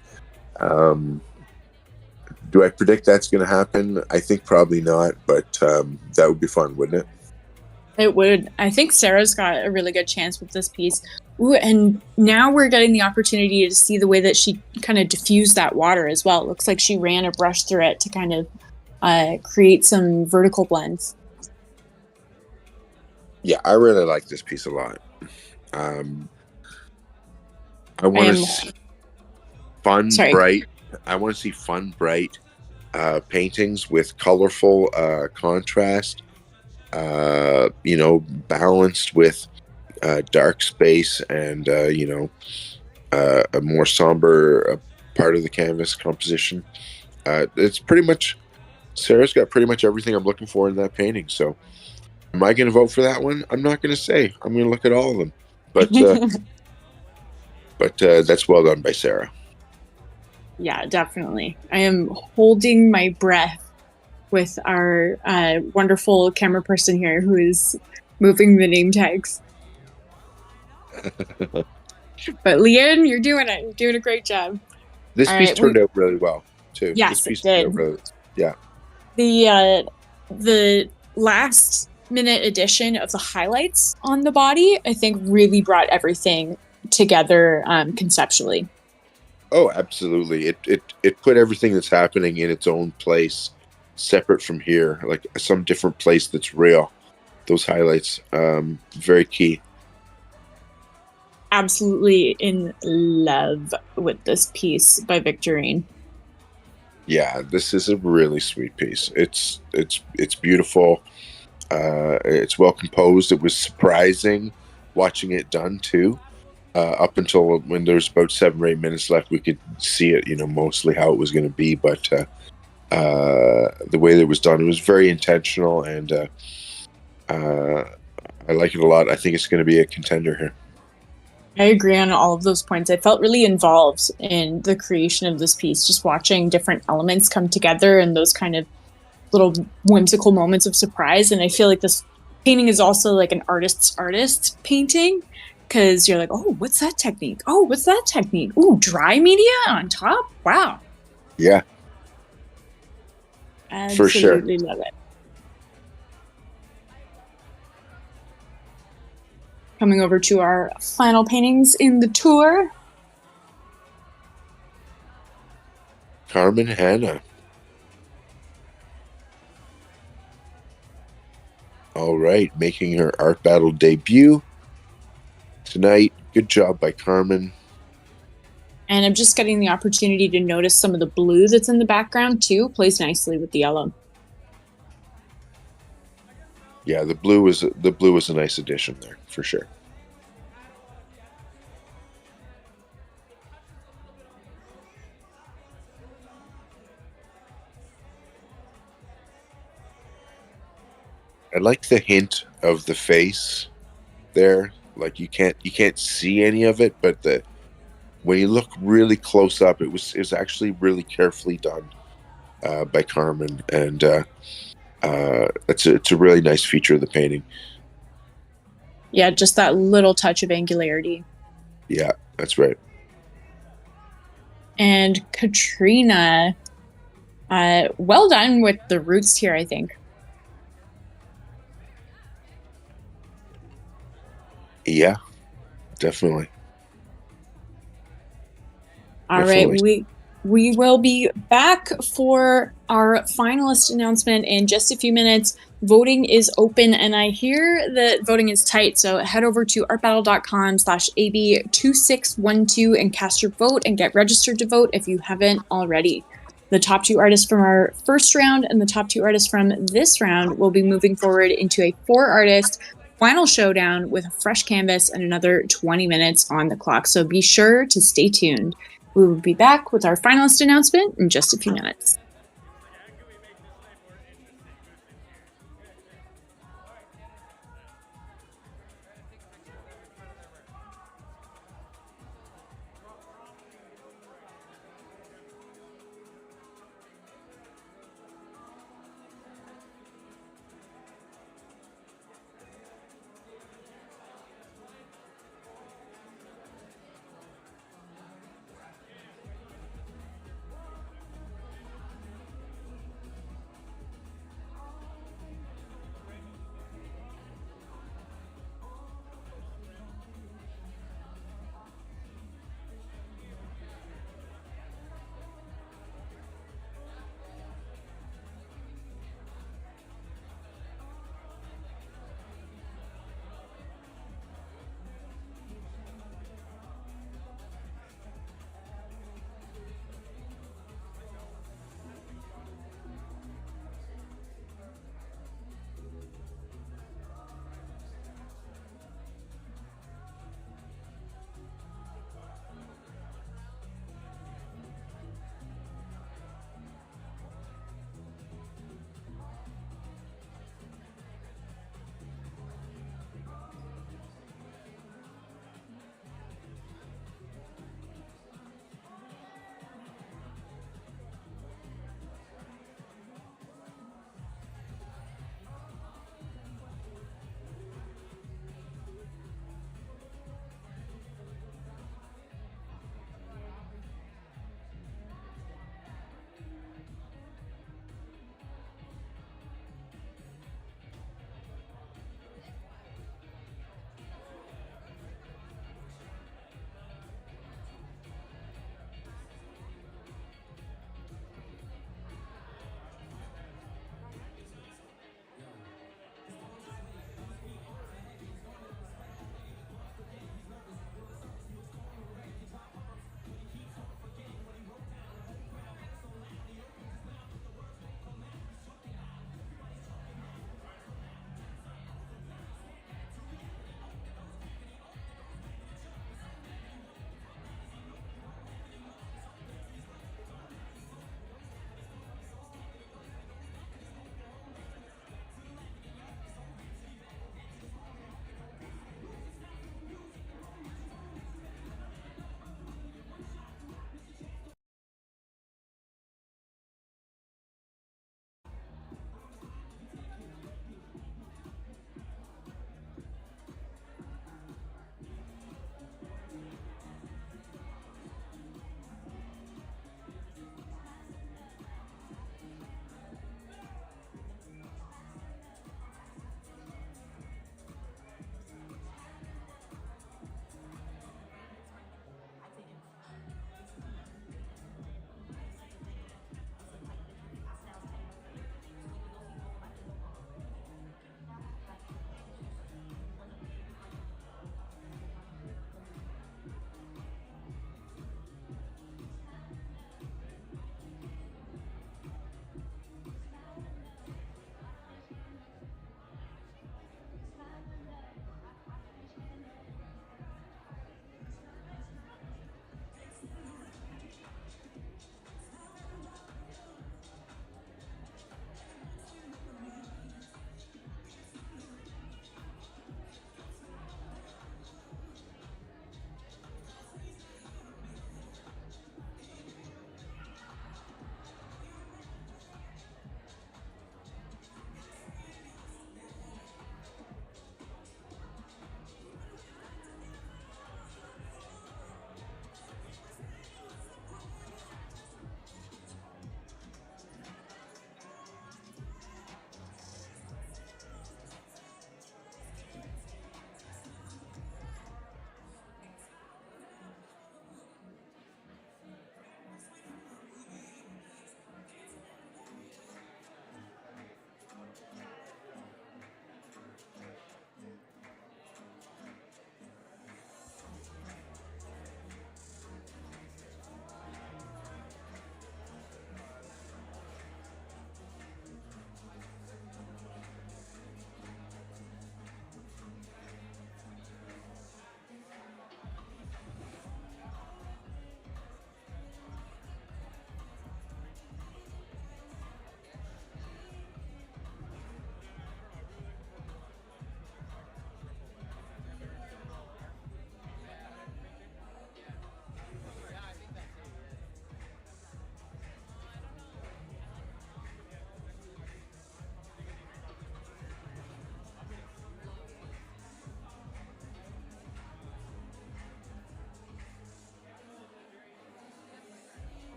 Do I predict that's going to happen? I think probably not, but that would be fun, wouldn't it? It would. I think Sarah's got a really good chance with this piece. Ooh, and now we're getting the opportunity to see the way that she kind of diffused that water as well. It looks like she ran a brush through it to kind of create some vertical blends. Yeah, I really like this piece a lot. I want to see fun, bright. I want to see fun, bright paintings with colorful contrast. Balanced with dark space and a more somber part of the canvas composition. It's pretty much, Sarah's got pretty much everything I'm looking for in that painting. So am I going to vote for that one? I'm not going to say. I'm going to look at all of them. But that's well done by Sarah. Yeah, definitely. I am holding my breath with our wonderful camera person here who is moving the name tags. But Leanne, you're doing it. You're doing a great job. This piece turned out really well, too. Yes, this piece it did. Yeah. The last minute addition of the highlights on the body, I think, really brought everything together conceptually. Oh, absolutely. It put everything that's happening in its own place, separate from here, like some different place that's real. Those highlights, very key. Absolutely in love with this piece by Victorine. Yeah, this is a really sweet piece. It's beautiful. It's well composed. It was surprising watching it done too. Up until when there's about 7 or 8 minutes left, we could see it, mostly how it was going to be. But the way that it was done, it was very intentional, and I like it a lot. I think it's going to be a contender here. I agree on all of those points. I felt really involved in the creation of this piece, just watching different elements come together and those kind of little whimsical moments of surprise. And I feel like this painting is also like an artist's artist painting, because you're like, oh, what's that technique? Oh, what's that technique? Ooh, dry media on top? Wow. Yeah. For sure. Absolutely love it. Coming over to our final paintings in the tour. Carmen Hanna. All right, making her art battle debut tonight. Good job by Carmen. And I'm just getting the opportunity to notice some of the blue that's in the background too. Plays nicely with the yellow. Yeah, the blue was a nice addition there for sure. I like the hint of the face there. Like you can't see any of it, but when you look really close up, it was actually really carefully done by Carmen, and it's a really nice feature of the painting. Yeah, just that little touch of angularity. Yeah, that's right. And Katrina, well done with the roots here, I think. Yeah, definitely. All right, we will be back for our finalist announcement in just a few minutes. Voting is open, and I hear that voting is tight, so head over to artbattle.com/AB2612 and cast your vote and get registered to vote if you haven't already. The top 2 artists from our first round and the top 2 artists from this round will be moving forward into a 4-artist final showdown with a fresh canvas and another 20 minutes on the clock, so be sure to stay tuned. We will be back with our finalist announcement in just a few minutes.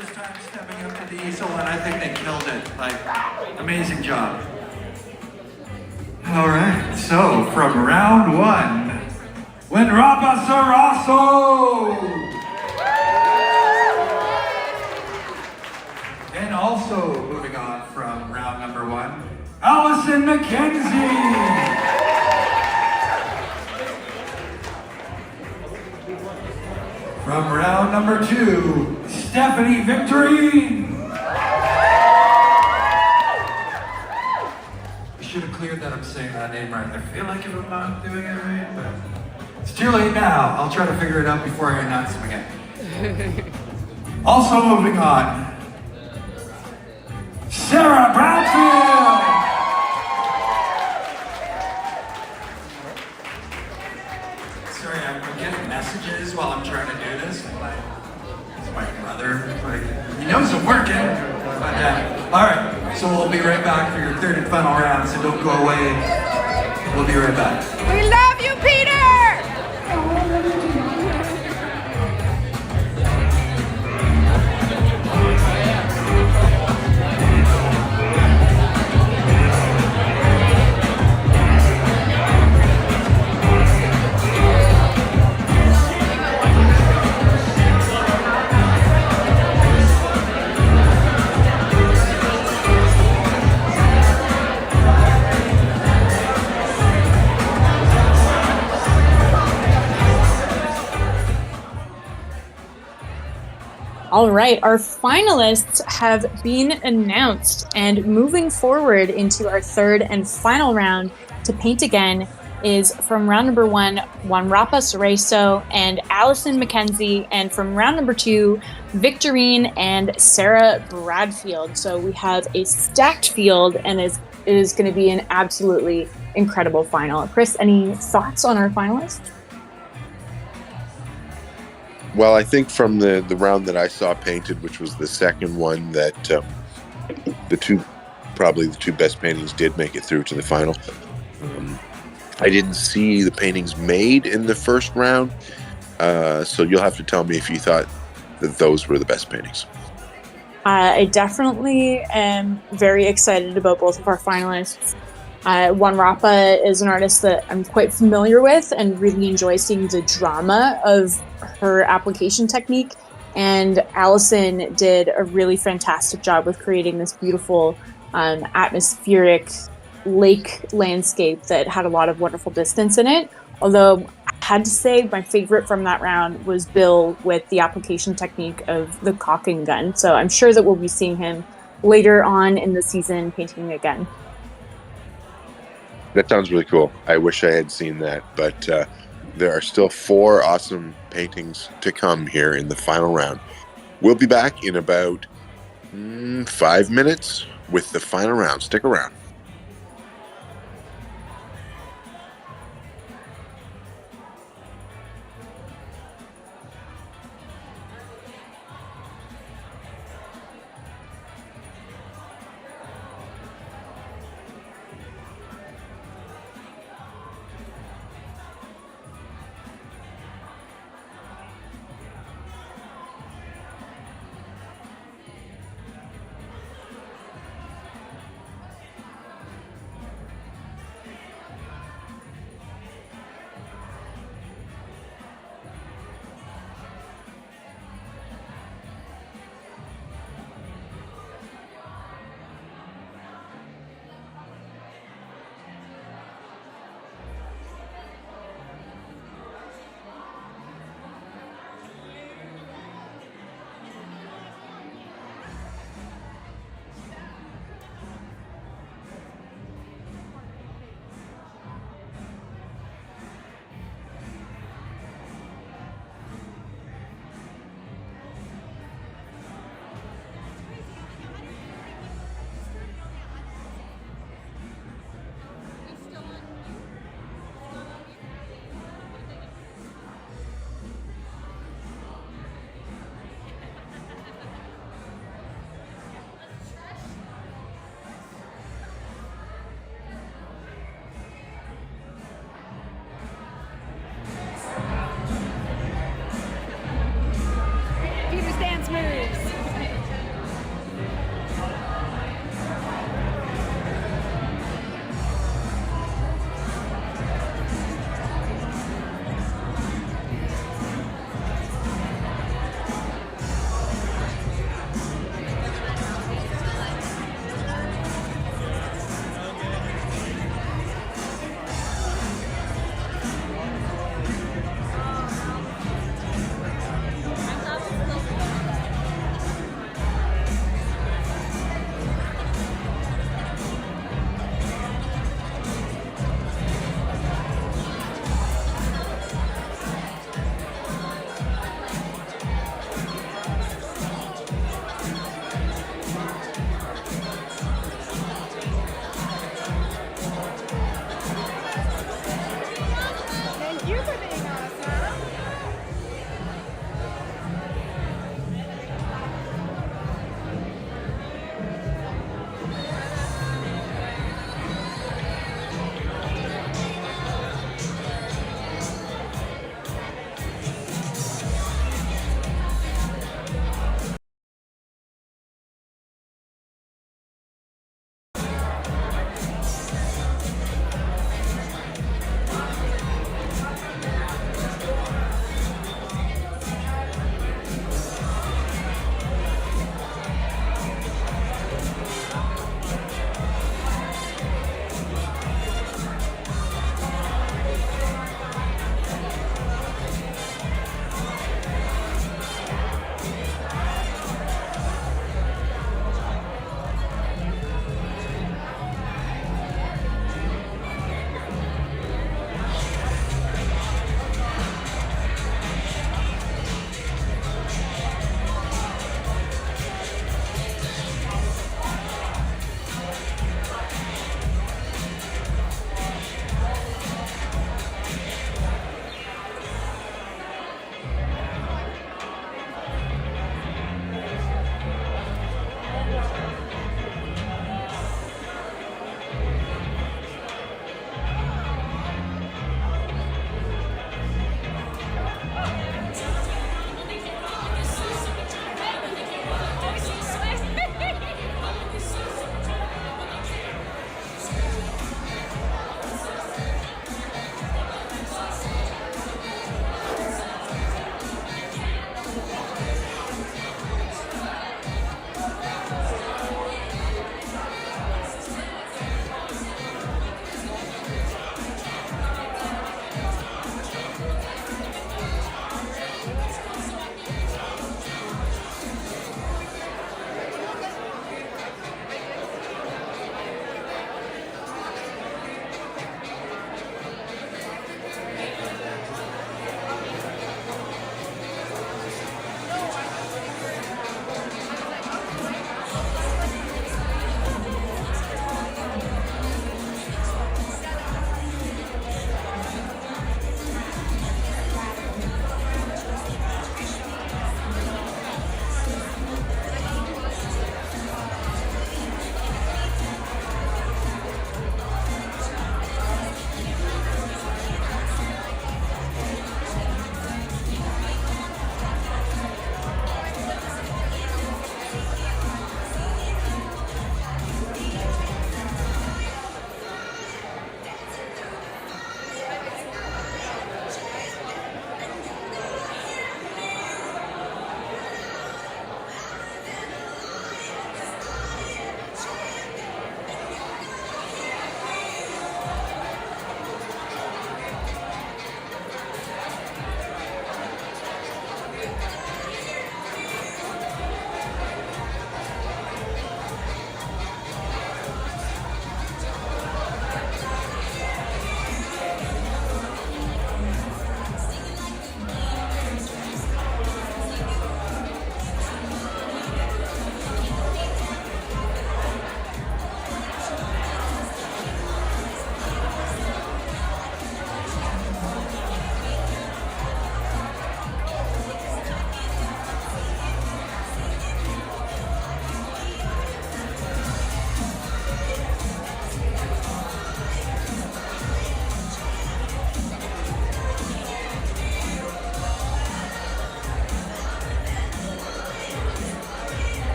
first time stepping up to the easel, and I think they killed it. Like, amazing job. All right, so from round one, when Rapa Sarasso! And also moving on from round number one, Allison McKenzie! From round number two, Stephanie Victorine. I should have cleared that I'm saying that name right. I feel like if I'm not doing it right, but it's too late now. I'll try to figure it out before I announce them again. Also moving on, Sarah Bradfield. Sorry, I'm getting messages while I'm trying to do this. It's my brother. He knows I'm working. But, all right, so we'll be right back for your third and final round. So don't go away. We'll be right back. We love you, Peter! All right, our finalists have been announced, and moving forward into our third and final round to paint again is from round number one, Juanrapa Cerezo and Allison McKenzie, and from round number two, Victorine and Sarah Bradfield. So we have a stacked field, and it is going to be an absolutely incredible final. Chris, any thoughts on our finalists? Well, I think from the round that I saw painted, which was the second one, that the two best paintings did make it through to the final. I didn't see the paintings made in the first round, so you'll have to tell me if you thought that those were the best paintings. I definitely am very excited about both of our finalists. Juanrapa is an artist that I'm quite familiar with and really enjoy seeing the drama of her application technique. And Allison did a really fantastic job with creating this beautiful atmospheric lake landscape that had a lot of wonderful distance in it. Although I had to say my favorite from that round was Bill with the application technique of the caulking gun. So I'm sure that we'll be seeing him later on in the season painting again. That sounds really cool. I wish I had seen that, but there are still 4 awesome paintings to come here in the final round. We'll be back in about 5 minutes with the final round. Stick around.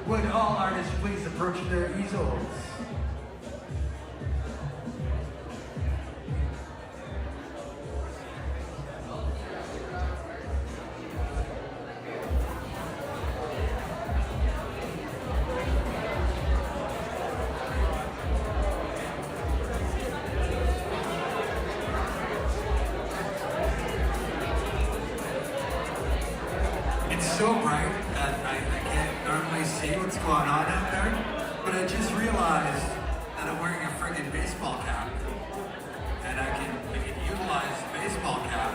Would all artists please approach their easels? It's so bright that I can't normally see what's going on out there, but I just realized that I'm wearing a friggin' baseball cap, and I can utilize the baseball cap.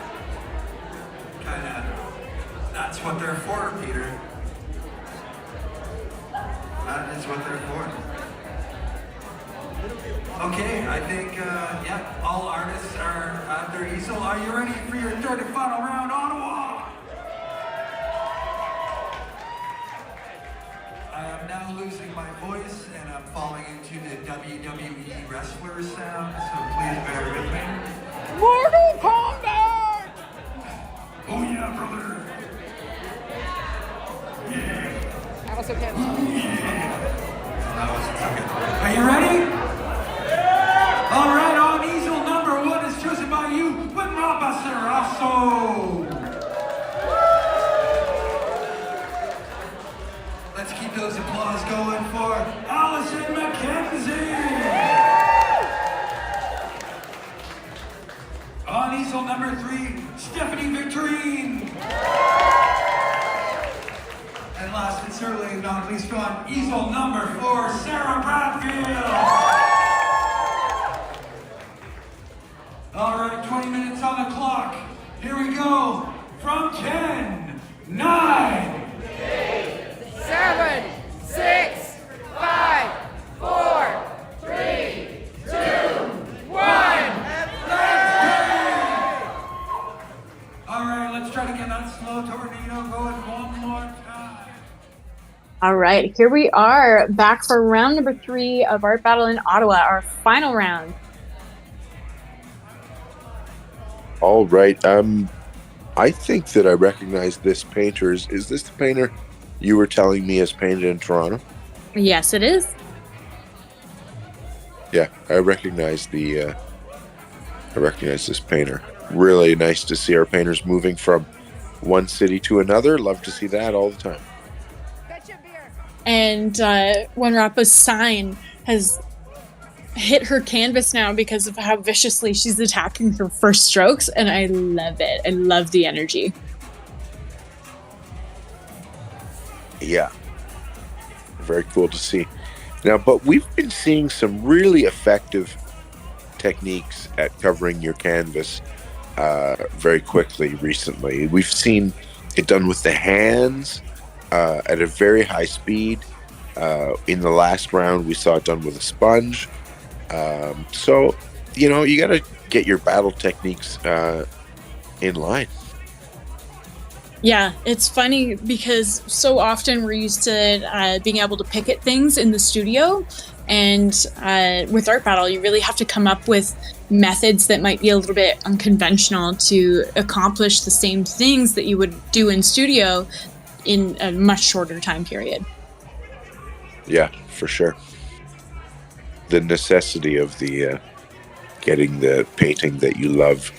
That's what they're for, Peter. That is what they're for. Okay, I think, yeah, all artists are at their easel. Are you ready for your third and final round, Ottawa? I am now losing my voice and I'm falling into the WWE wrestler sound, so please bear with me. Mortal Kombat! Oh yeah, brother. Yeah. I also can't. That wasn't so good. Are you ready? Yeah! All right, on easel number 1 is chosen by you, Winrapa Sarasso. Let's keep those applause going for Allison McKenzie. On easel number 3, Stephanie Victorine. And last but certainly not least, on easel number 4, Sarah Bradfield. All right, 20 minutes on the clock. Here we go. From 10, 9, 7, 6, 5, 4, 3, 2, 1. all right, let's try to get that slow tornado going one more time. All right, here we are back for round number 3 of Art Battle in Ottawa, our final round. All right. I think that I recognize this painter. Is this the painter you were telling me is painted in Toronto? Yes, it is. Yeah, I recognize this painter. Really nice to see our painters moving from one city to another. Love to see that all the time. Betcha beer. And Winrapa's sign has hit her canvas now because of how viciously she's attacking her first strokes, and I love it. I love the energy. Yeah. Very cool to see. Now, but we've been seeing some really effective techniques at covering your canvas very quickly recently. We've seen it done with the hands at a very high speed. In the last round, we saw it done with a sponge. So, you know, you got to get your battle techniques in line. Yeah, it's funny because so often we're used to being able to pick at things in the studio, and with Art Battle, you really have to come up with methods that might be a little bit unconventional to accomplish the same things that you would do in studio in a much shorter time period. Yeah, for sure. The necessity of the getting the painting that you love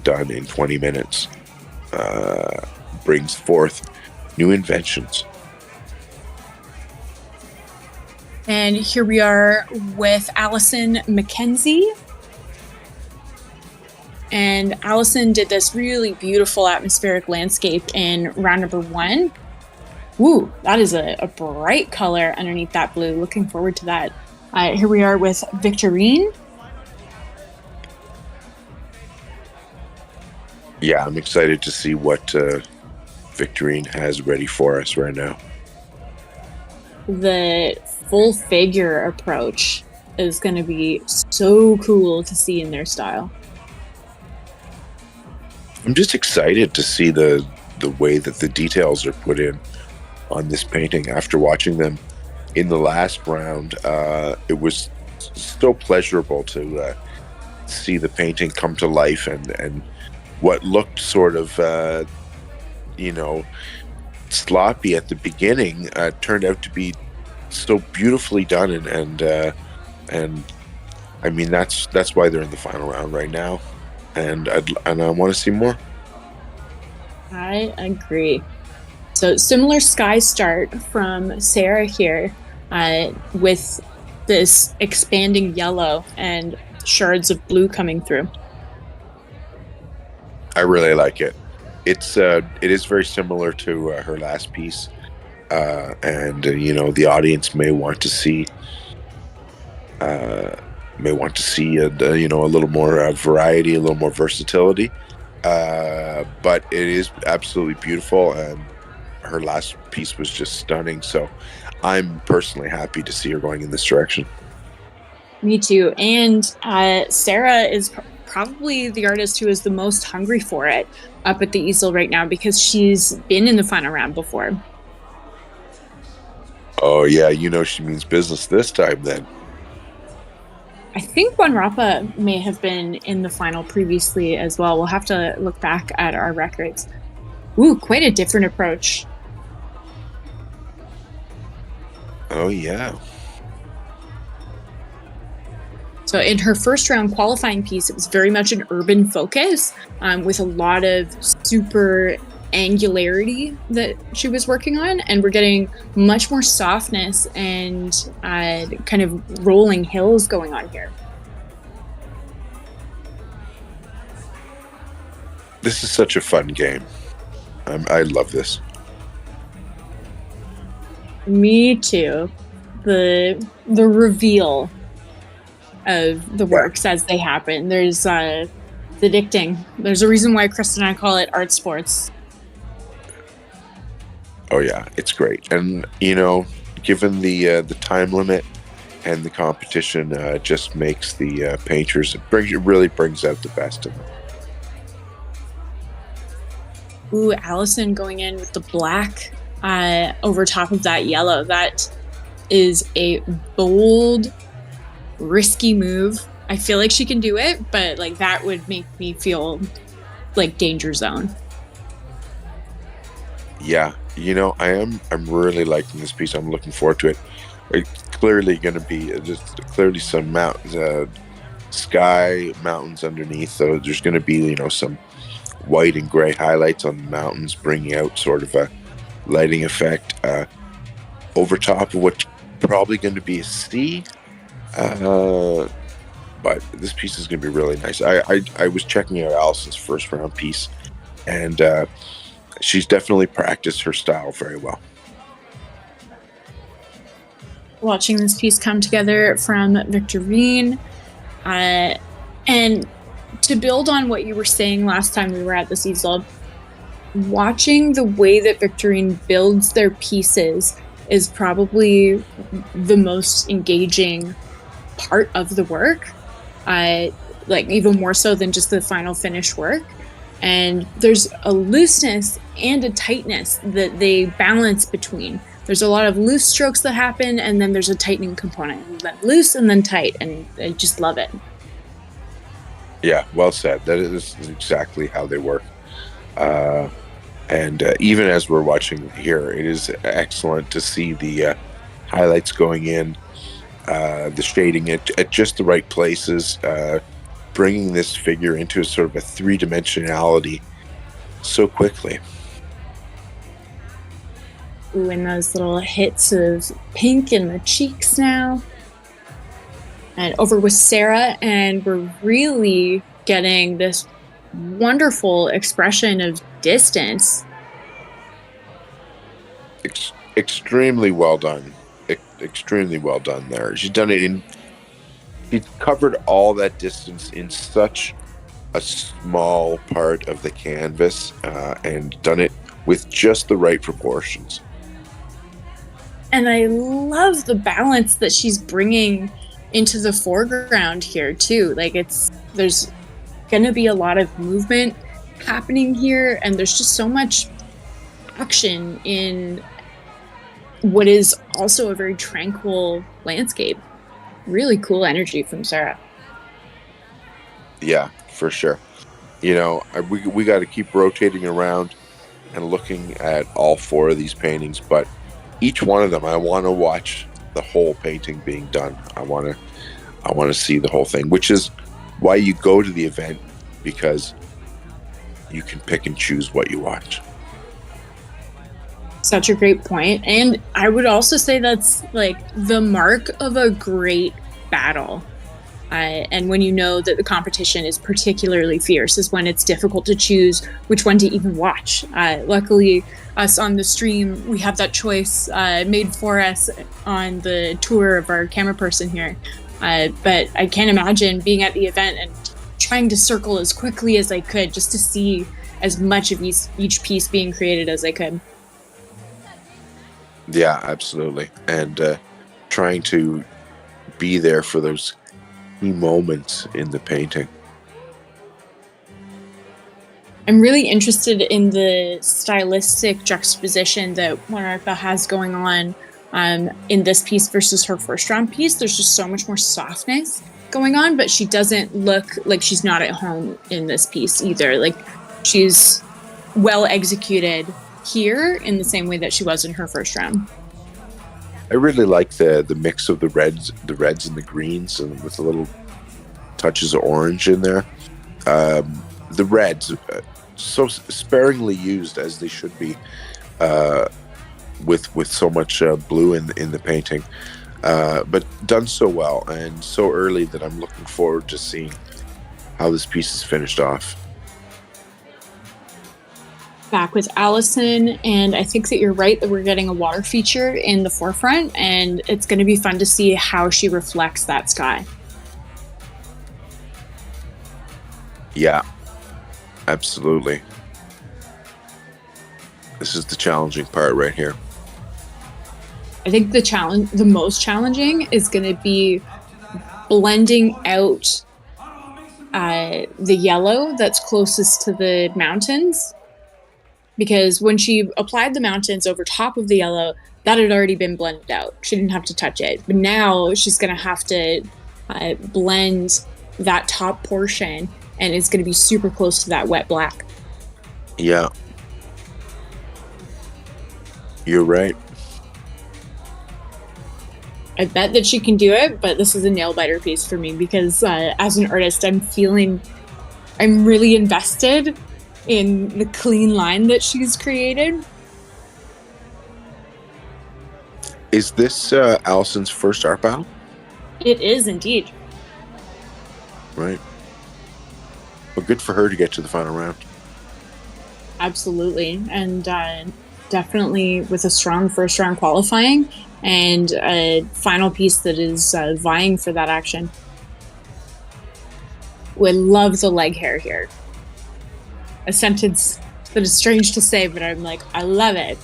done in 20 minutes brings forth new inventions. And here we are with Allison McKenzie. And Allison did this really beautiful atmospheric landscape in round number 1. Ooh, that is a bright color underneath that blue. Looking forward to that. Here we are with Victorine. Yeah, I'm excited to see what Victorine has ready for us right now. The full figure approach is going to be so cool to see in their style. I'm just excited to see the way that the details are put in on this painting. After watching them in the last round, it was so pleasurable to see the painting come to life and what looked sort of, sloppy at the beginning turned out to be so beautifully done, and I mean that's why they're in the final round right now, and I want to see more. I agree. So similar sky start from Sarah here, with this expanding yellow and shards of blue coming through. I really like it. It is very similar to her last piece, and the audience may want to see a little more variety, a little more versatility. But it is absolutely beautiful, and her last piece was just stunning. So I'm personally happy to see her going in this direction. Me too. And Sarah is probably the artist who is the most hungry for it up at the easel right now, because she's been in the final round before. Oh yeah, she means business this time then. I think Wanrapa may have been in the final previously as well. We'll have to look back at our records. Ooh, quite a different approach. Oh yeah. So in her first round qualifying piece, it was very much an urban focus, with a lot of super angularity that she was working on, and we're getting much more softness and kind of rolling hills going on here. This is such a fun game. I love this. Me too. The reveal of the works as they happen. There's the dicting. There's a reason why Chris and I call it art sports. Oh yeah, it's great. And given the time limit and the competition, just makes the painters, it really brings out the best in them. Ooh, Allison going in with the black over top of that yellow. That is a bold, risky move. I feel like she can do it, but like that would make me feel like danger zone. Yeah, I'm really liking this piece. I'm looking forward to it. It's clearly going to be just clearly some mountains, sky, mountains underneath. So there's going to be some white and gray highlights on the mountains, bringing out sort of a lighting effect over top of what's probably going to be a sea. But this piece is going to be really nice. I was checking out Allison's first round piece, and she's definitely practiced her style very well. Watching this piece come together from Victorine, and to build on what you were saying last time we were at this easel, watching the way that Victorine builds their pieces is probably the most engaging part of the work, like even more so than just the final finished work. And there's a looseness and a tightness that they balance between. There's a lot of loose strokes that happen, and then there's a tightening component. Loose and then tight, and I just love it. Yeah, well said. That is exactly how they work. And even as we're watching here, it is excellent to see the highlights going in, the shading at just the right places, bringing this figure into a sort of a three-dimensionality so quickly. Ooh, and those little hits of pink in the cheeks now. And over with Sarah, and we're really getting this wonderful expression of distance. Extremely well done. Extremely well done there. She's done it she's covered all that distance in such a small part of the canvas, and done it with just the right proportions. And I love the balance that she's bringing into the foreground here too. Like there's gonna be a lot of movement happening here, and there's just so much action in what is also a very tranquil landscape. Really cool energy from Sarah. Yeah, for sure. We got to keep rotating around and looking at all 4 of these paintings, but each one of them, I want to watch the whole painting being done. I want to see the whole thing, which is why you go to the event, because you can pick and choose what you watch. Such a great point. And I would also say that's like the mark of a great battle. And when you know that the competition is particularly fierce is when it's difficult to choose which one to even watch. Luckily, us on the stream, we have that choice made for us on the tour of our camera person here. But I can't imagine being at the event and trying to circle as quickly as I could just to see as much of each piece being created as I could. Yeah, absolutely. And trying to be there for those key moments in the painting. I'm really interested in the stylistic juxtaposition that Monarpa has going on in this piece versus her first round piece. There's just so much more softness going on, but she doesn't look like she's not at home in this piece either. Like, she's well executed here in the same way that she was in her first round. I really like the mix of the reds and the greens, and with a little touches of orange in there. The reds, so sparingly used as they should be, with so much blue in the painting, but done so well and so early that I'm looking forward to seeing how this piece is finished off. Back with Allison, and I think that you're right that we're getting a water feature in the forefront, and it's going to be fun to see how she reflects that sky. Yeah, absolutely. This is the challenging part right here. I think the most challenging is going to be blending out the yellow that's closest to the mountains. Because when she applied the mountains over top of the yellow, that had already been blended out. She didn't have to touch it. But now she's going to have to blend that top portion, and it's going to be super close to that wet black. Yeah. You're right. I bet that she can do it, but this is a nail-biter piece for me because as an artist, I'm really invested in the clean line that she's created. Is this Allison's first art battle? It is indeed. Right. Well, good for her to get to the final round. Absolutely. And definitely with a strong first round qualifying and a final piece that is vying for that action. We love the leg hair here. A sentence that is strange to say, but I'm like, I love it.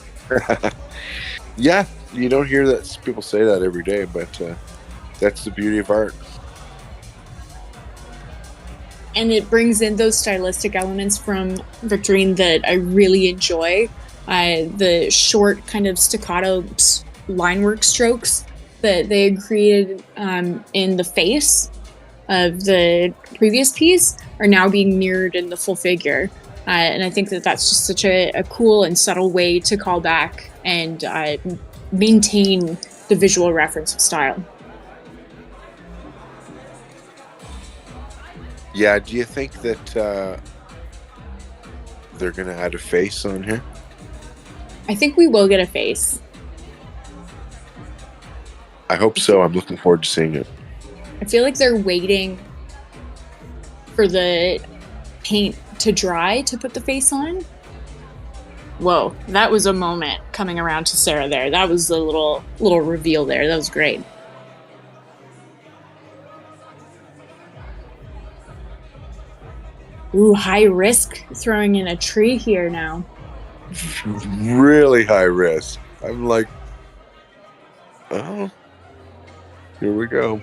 Yeah, you don't hear that people say that every day, but that's the beauty of art. And it brings in those stylistic elements from Victorine that I really enjoy. The short kind of staccato line work strokes that they had created in the face of the previous piece are now being mirrored in the full figure. And I think that that's just such a cool and subtle way to call back and maintain the visual reference of style. Yeah, do you think that they're going to add a face on here? I think we will get a face. I hope so. I'm looking forward to seeing it. I feel like they're waiting for the paint to dry to put the face on. Whoa, that was a moment coming around to Sarah there. That was the little reveal there. That was great. Ooh, high risk throwing in a tree here now. Really high risk. I'm like, oh, here we go.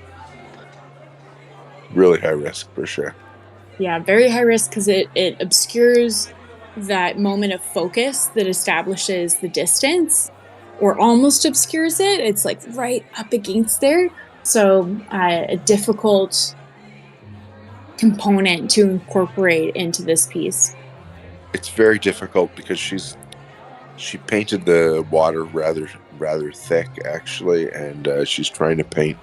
Really high risk for sure. Yeah, very high risk because it obscures that moment of focus that establishes the distance, or almost obscures it. It's like right up against there. So a difficult component to incorporate into this piece. It's very difficult because she's She painted the water rather thick, actually, and she's trying to paint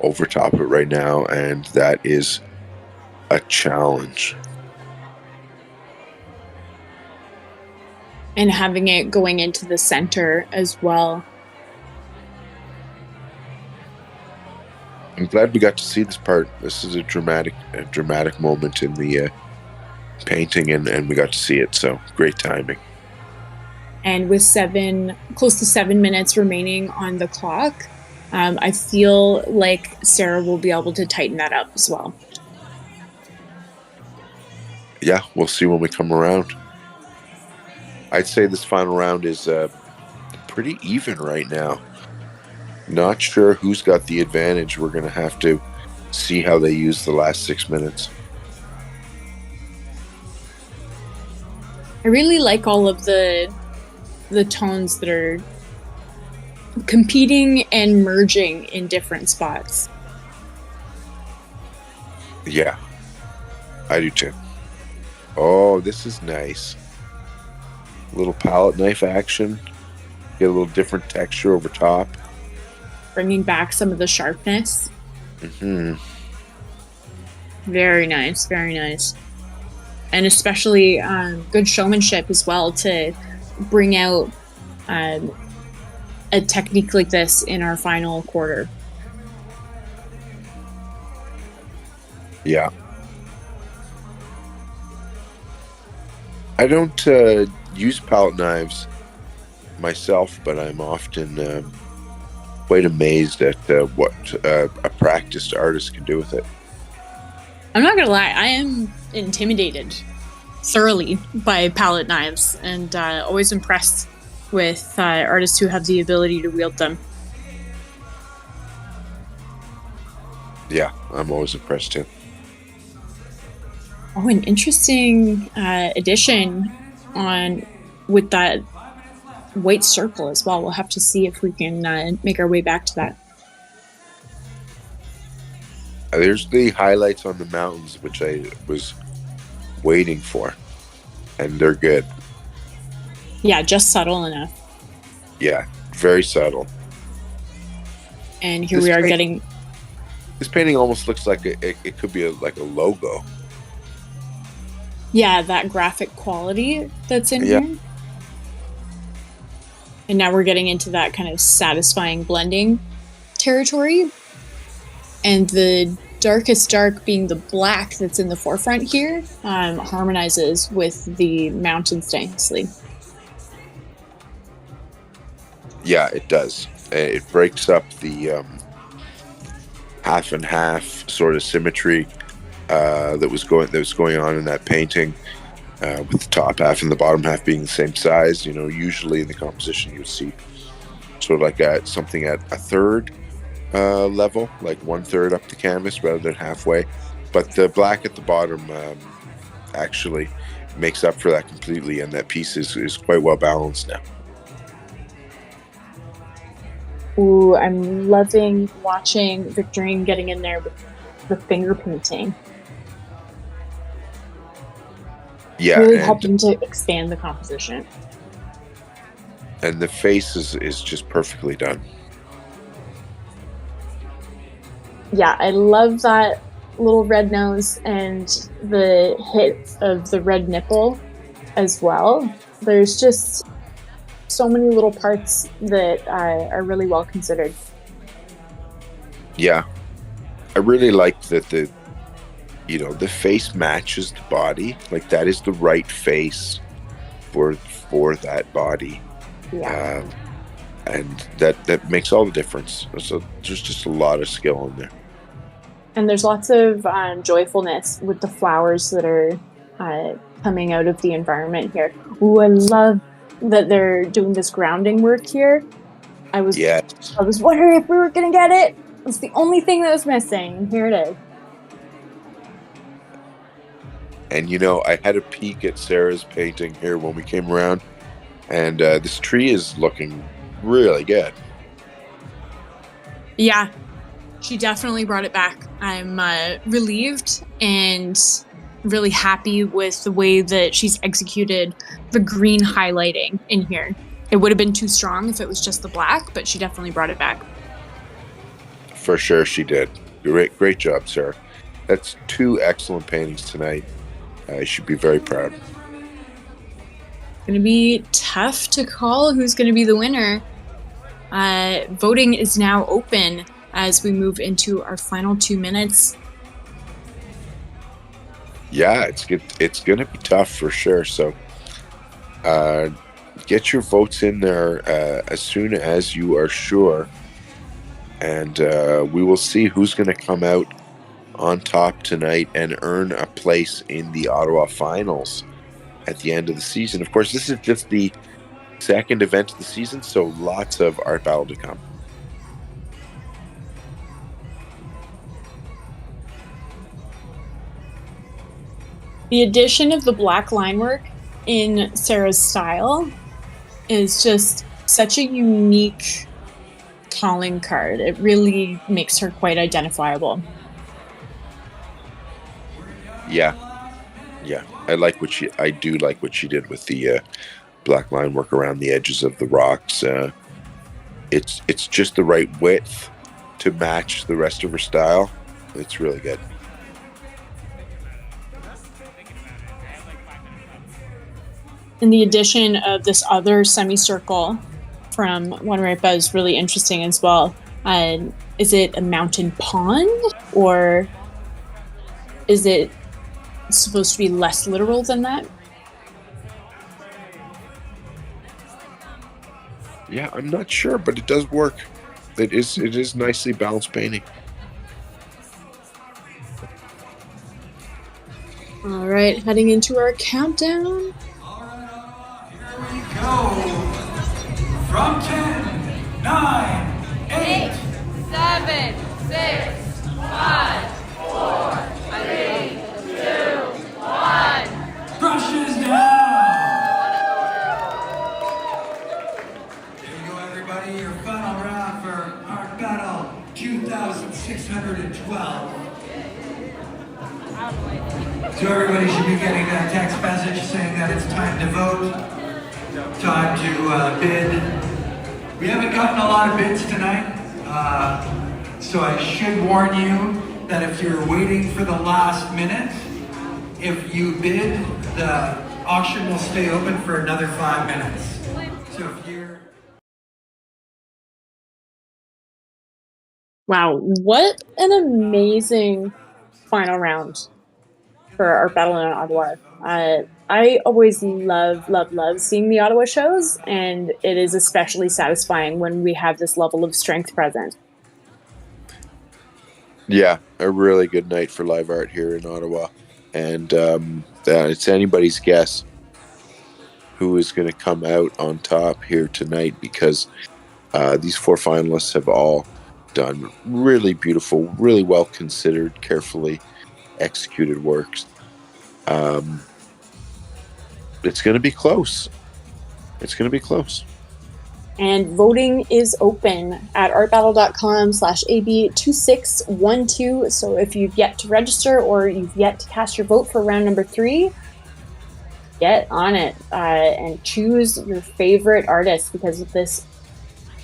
over top of it right now, and that is a challenge. And having it going into the center as well. I'm glad we got to see this part. This is a dramatic moment in the painting, and we got to see it, so great timing. And with close to 7 minutes remaining on the clock, I feel like Sarah will be able to tighten that up as well. Yeah, we'll see when we come around. I'd say this final round is pretty even right now. Not sure who's got the advantage. We're going to have to see how they use the last 6 minutes. I really like all of the tones that are competing and merging in different spots. Yeah, I do too. Oh, this is nice. Little palette knife action. Get a little different texture over top. Bringing back some of the sharpness. Mm-hmm. Very nice, very nice. And especially good showmanship as well to bring out a technique like this in our final quarter. Yeah. I don't use palette knives myself, but I'm often quite amazed at what a practiced artist can do with it. I'm not gonna lie, I am intimidated thoroughly by palette knives, and always impressed with artists who have the ability to wield them. Yeah, I'm always impressed too. Oh, an interesting addition with that white circle as well. We'll have to see if we can make our way back to that. There's the highlights on the mountains, which I was waiting for, and they're good. Yeah, just subtle enough. Yeah, very subtle. And here we are getting... This painting almost looks like it could be like a logo. Yeah, that graphic quality that's in here. And now we're getting into that kind of satisfying blending territory. And the darkest dark being the black that's in the forefront here harmonizes with the mountains nicely. Yeah, it does. It breaks up the half and half sort of symmetry that was going on in that painting, with the top half and the bottom half being the same size. You know, usually in the composition you would see sort of like something at a third level, like 1/3 up the canvas rather than halfway. But the black at the bottom actually makes up for that completely, and that piece is quite well balanced now. Ooh, I'm loving watching Victorine getting in there with the finger painting. Yeah, really helping to expand the composition. And the face is just perfectly done. Yeah, I love that little red nose and the hit of the red nipple as well. There's just so many little parts that are really well considered. Yeah, I really like that the face matches the body. Like, that is the right face for that body. Yeah. And that makes all the difference. So there's just a lot of skill in there. And there's lots of joyfulness with the flowers that are coming out of the environment here. Ooh, I love that they're doing this grounding work here. I was wondering if we were gonna get it. It's the only thing that was missing, and here it is. And I had a peek at Sarah's painting here when we came around, and this tree is looking really good. Yeah, she definitely brought it back. I'm relieved and really happy with the way that she's executed the green highlighting in here. It would have been too strong if it was just the black, but she definitely brought it back. For sure she did. Great job, Sarah. That's 2 excellent paintings tonight. I should be very proud. It's going to be tough to call who's going to be the winner. Voting is now open as we move into our final 2 minutes. Yeah, it's going to be tough for sure. So get your votes in there as soon as you are sure. And we will see who's going to come out on top tonight and earn a place in the Ottawa finals at the end of the season. Of course, this is just the second event of the season, so lots of art battle to come. The addition of the black line work in Sarah's style is just such a unique calling card. It really makes her quite identifiable. Yeah. I do like what she did with the black line work around the edges of the rocks. It's just the right width to match the rest of her style. It's really good. And the addition of this other semicircle from One Ripa is really interesting as well. Is it a mountain pond, or is it supposed to be less literal than that? Yeah, I'm not sure, but it does work. It is nicely balanced painting. All right, heading into our countdown. Here we go. From 10, 9, 8, 7, 6, 5, 4, 3, 2, 1. brushes down. There you go, everybody. Your final round for Art Battle 2612. So everybody should be getting a text message saying that it's time to vote, time to bid. We haven't gotten a lot of bids tonight, so I should warn you that if you're waiting for the last minute, if you bid, the auction will stay open for another 5 minutes. So if you're... Wow, what an amazing final round for Art Battle in Ottawa. I always love seeing the Ottawa shows, and it is especially satisfying when we have this level of strength present. Yeah, a really good night for live art here in Ottawa. And it's anybody's guess who is going to come out on top here tonight, because these 4 finalists have all done really beautiful, really well considered, carefully executed works. It's going to be close. It's going to be close. And voting is open at artbattle.com/AB2612. So if you've yet to register or you've yet to cast your vote for round number 3, get on it and choose your favorite artist, because this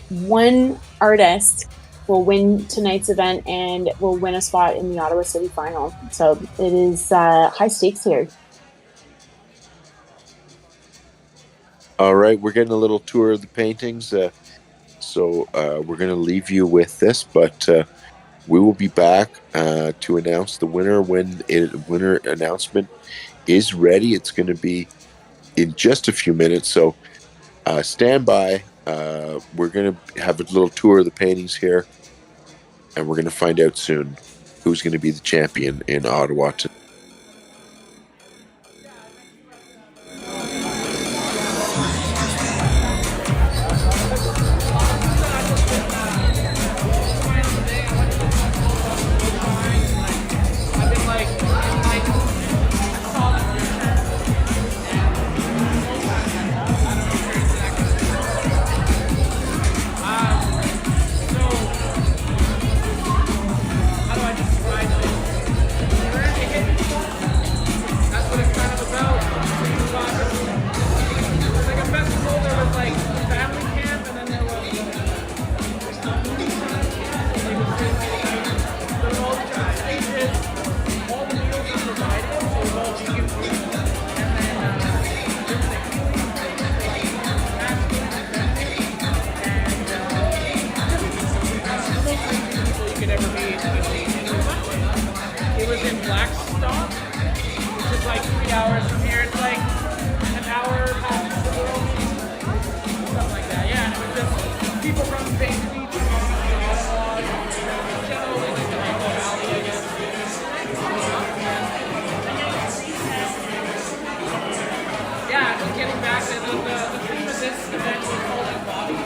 one artist will win tonight's event and will win a spot in the Ottawa City Final. So it is high stakes here. All right, we're getting a little tour of the paintings. So we're going to leave you with this, but we will be back to announce the winner when winner announcement is ready. It's going to be in just a few minutes, so stand by. We're going to have a little tour of the paintings here, and we're going to find out soon who's going to be the champion in Ottawa tonight. How do I describe this? We're could ever be in the scene. It was in Blackstock, which is like 3 hours from here. It's like an hour past the world, something like that. Yeah, and it was just people from Bay Beach, Ottawa, generally like the Rainbow Valley, I guess. Yeah, just getting back to the theme of this event was holding body.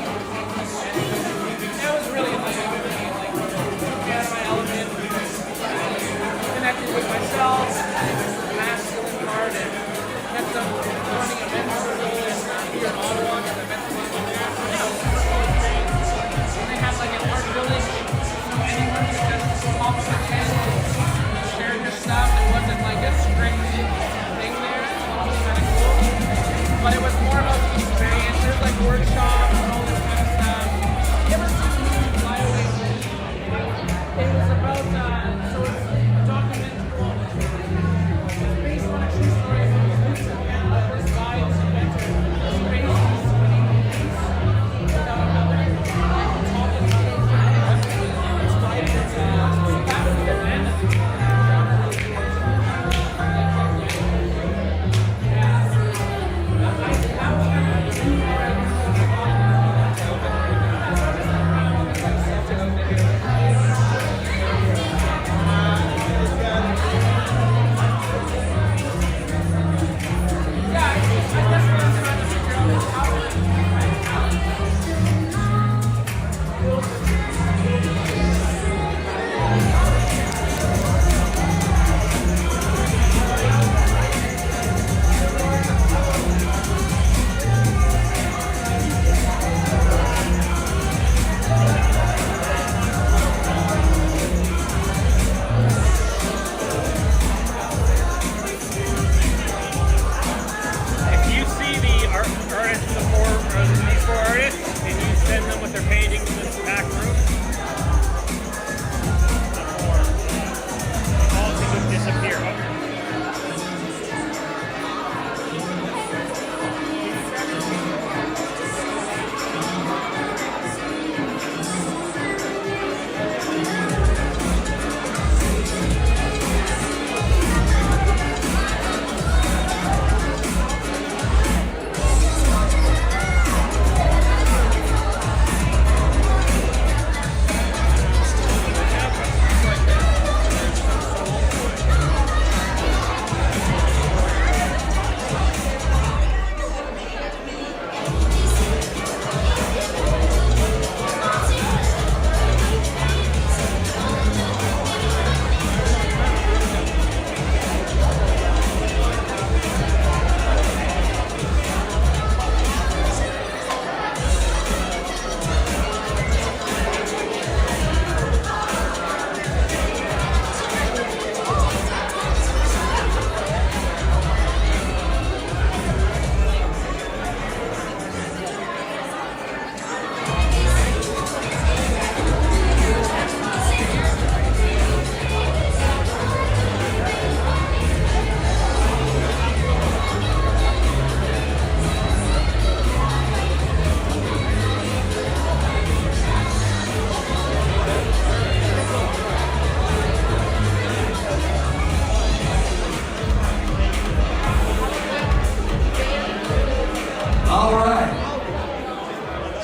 That was really amazing for me. Like, get out of my element, connected with myself, the masculine part, and met some running events people here in Ottawa, and the events going there. So that was really great. And they have like an art village, so anyone could just pop up a channel, share your stuff. It wasn't like a strict thing there, so it was kind of cool. But it was more about the experience. There's like workshops and all this kind of stuff. You ever seen the movie Flyaway? It was about, so it's a documentary. It's based on a true story about this guy, this inventor, space spinning without another. Talking about it. It's like, that was the event.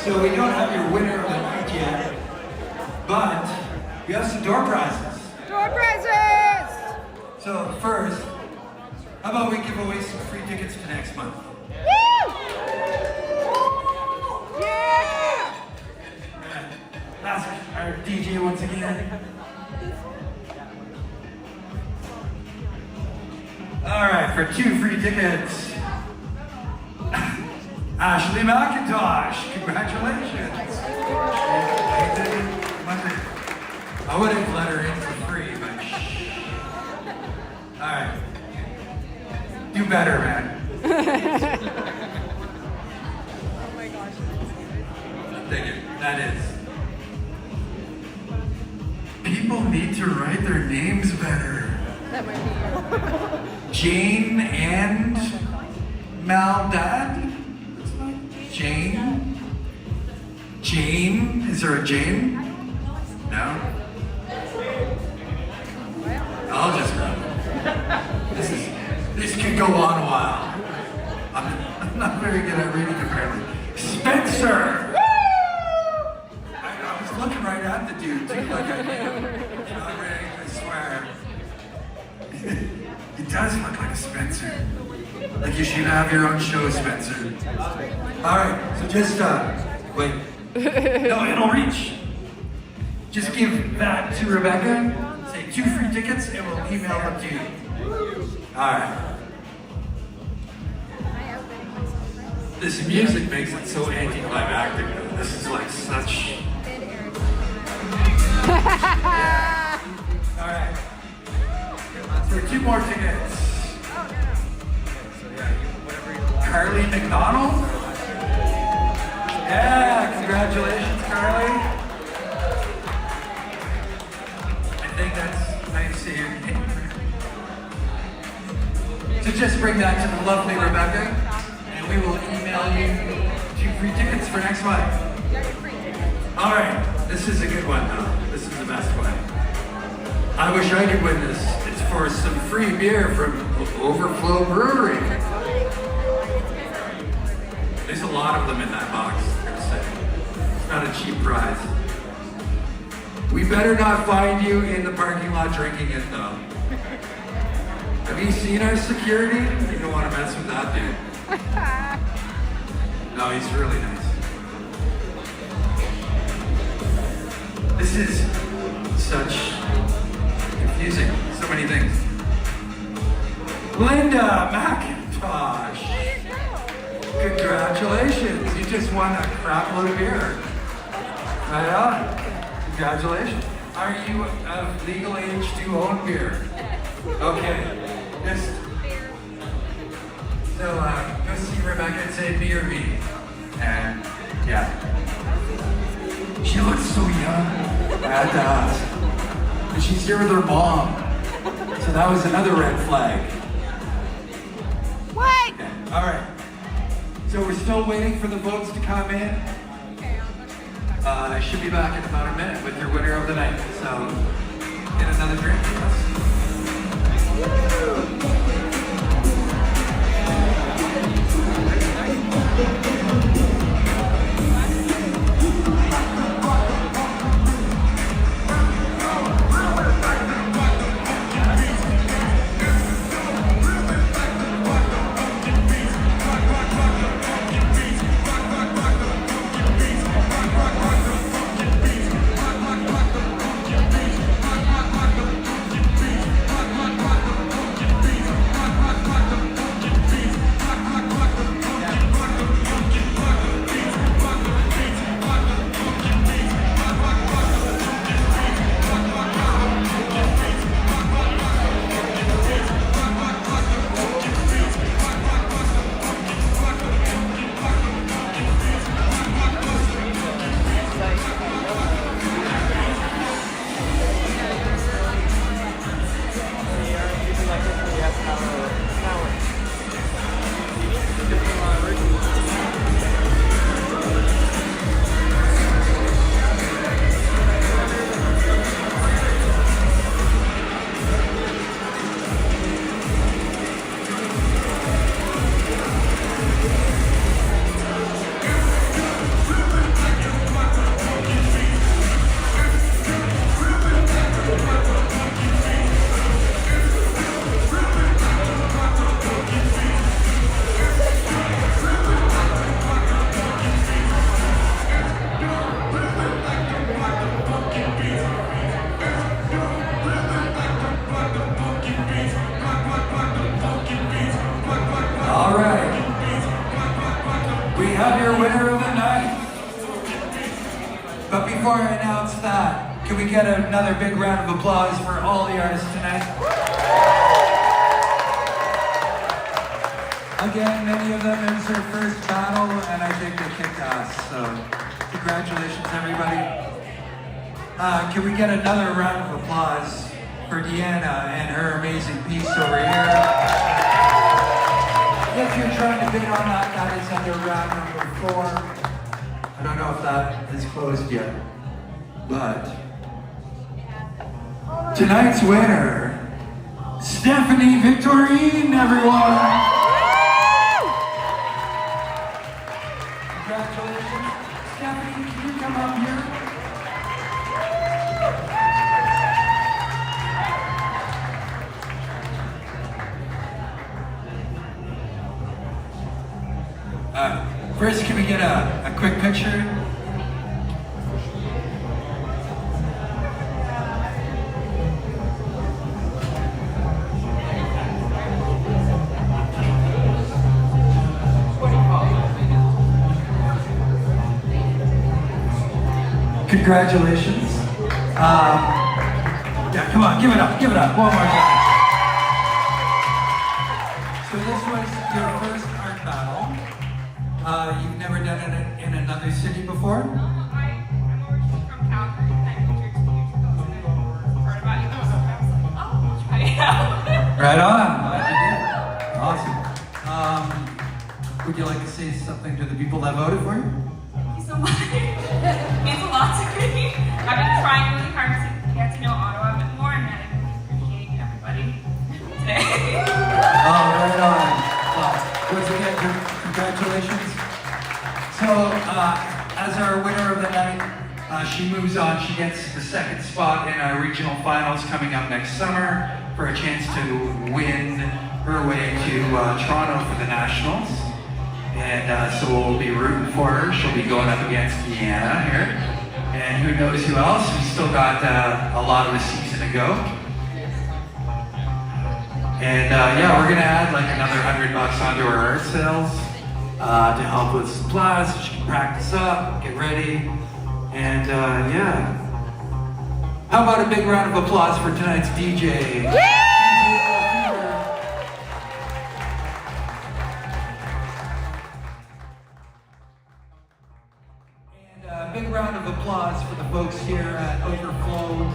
So we don't have your winner of the night yet, but we have some door prizes. Door prizes! So first, how about we give away some free tickets to next month? Woo! Yeah! Ask our DJ once again. All right, for 2 free tickets. Ashley McIntosh, congratulations. I would have let her in for free, but shh. All right. Do better, man. Oh my gosh. Thank you. That is. People need to write their names better. That might be Jane and Maldad? Jane? Jane? Is there a Jane? No? looking right at the dude too, like I knew. I swear. He does look like a Spencer. Like you should have your own show, Spencer. Alright, so just, wait. No, it'll reach. Just give that to Rebecca. Say 2 free tickets and we'll email them to you. Alright. This music makes it so anticlimactic though. This is like such... Yeah. Alright. For 2 more tickets. Carly McDonald? Yeah, congratulations, Carly. I think that's nice to hear. So just bring that to the lovely Rebecca, and we will email you 2 free tickets for next month. All right, this is a good one though. This is the best one. I wish I could win this. It's for some free beer from Overflow Brewery. There's a lot of them in that box, I'm gonna say. It's not a cheap prize. We better not find you in the parking lot drinking it though. Have you seen our security? You don't want to mess with that dude. No, he's really nice. This is such confusing. So many things. Linda McIntosh. Congratulations. You just won a crap load of beer. Right on. Congratulations. Are you of legal age to own beer? Okay. Just so go see Rebecca and say me or me. And yeah. She looks so young. I had to ask. And she's here with her mom. So that was another red flag. What? Okay. Alright. So we're still waiting for the votes to come in. I should be back in about a minute with your winner of the night. So get another drink for us. have your winner of the night. But before I announce that, can we get another big round of applause for all the artists tonight? Again, many of them, it was their first battle, and I think they kicked ass, so congratulations, everybody. Can we get another round of applause for Deanna and her amazing piece over here? If you're trying to bid on that, that is under round number 4. I don't know if that is closed yet, but tonight's winner, Stephanie Victorine, everyone! Congratulations. Stephanie, can you come up here? First, can we get a quick picture? Congratulations. Yeah, come on, give it up, one more time. So this was your first art battle. You've never done it in another city before? I'm originally from Calgary, and I moved here 2 years ago, and I heard about you, so I was like, oh, I'll try it out. Right on. Awesome. Would you like to say something to the people that voted for you? Thank you so much. It means a lot to me. I've been trying really hard to get to know Ottawa a bit more, and I appreciate everybody today. Oh, right on. Well, once again, congratulations. So, as our winner of the night, she moves on. She gets the second spot in our regional finals coming up next summer for a chance to win her way to Toronto for the Nationals. And so we'll be rooting for her. She'll be going up against Deanna here. And who knows who else? We still got a lot of the season to go. And yeah, we're gonna add like another $100 onto our art sales to help with supplies so she can practice up, get ready. And yeah. How about a big round of applause for tonight's DJ? Big round of applause for the folks here at Overflow.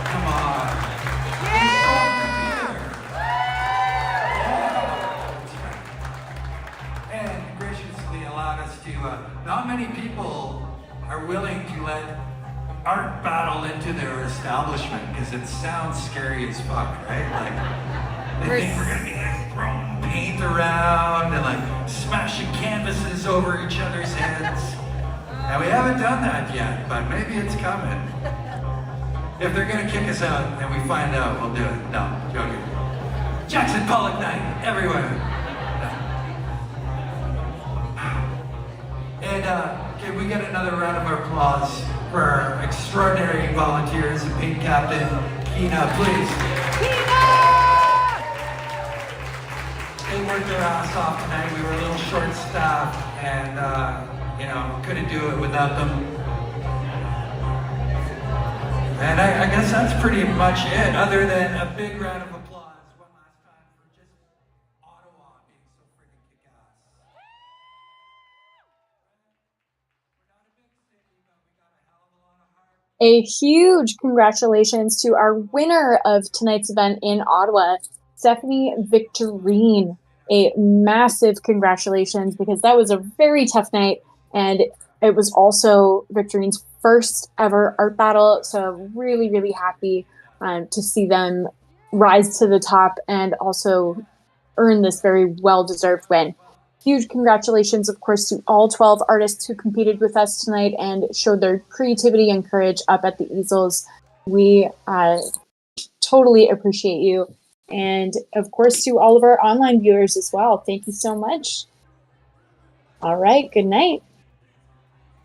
Come on. And graciously allowed us to, not many people are willing to let art battle into their establishment because it sounds scary as fuck, right? Like, they think we're gonna be like throwing paint around and like smashing canvases over each other's heads. And we haven't done that yet, but maybe it's coming. If they're gonna kick us out and we find out, we'll do it. No, joking. Jackson Pollock night, everywhere. And can we get another round of applause for our extraordinary volunteers and paint captain, Keena, please. They worked their ass off tonight. We were a little short-staffed and, you know, couldn't do it without them. And I guess that's pretty much it, other than a big round of applause one last time for just Ottawa being so freaking kick-ass. We're not a big city, but we got a hell of a lot of heart. A huge congratulations to our winner of tonight's event in Ottawa, Stephanie Victorine. A massive congratulations because that was a very tough night and it was also Victorine's first ever art battle. So really, really happy to see them rise to the top and also earn this very well-deserved win. Huge congratulations, of course, to all 12 artists who competed with us tonight and showed their creativity and courage up at the easels. We totally appreciate you. And of course, to all of our online viewers as well. Thank you so much. All right. Good night.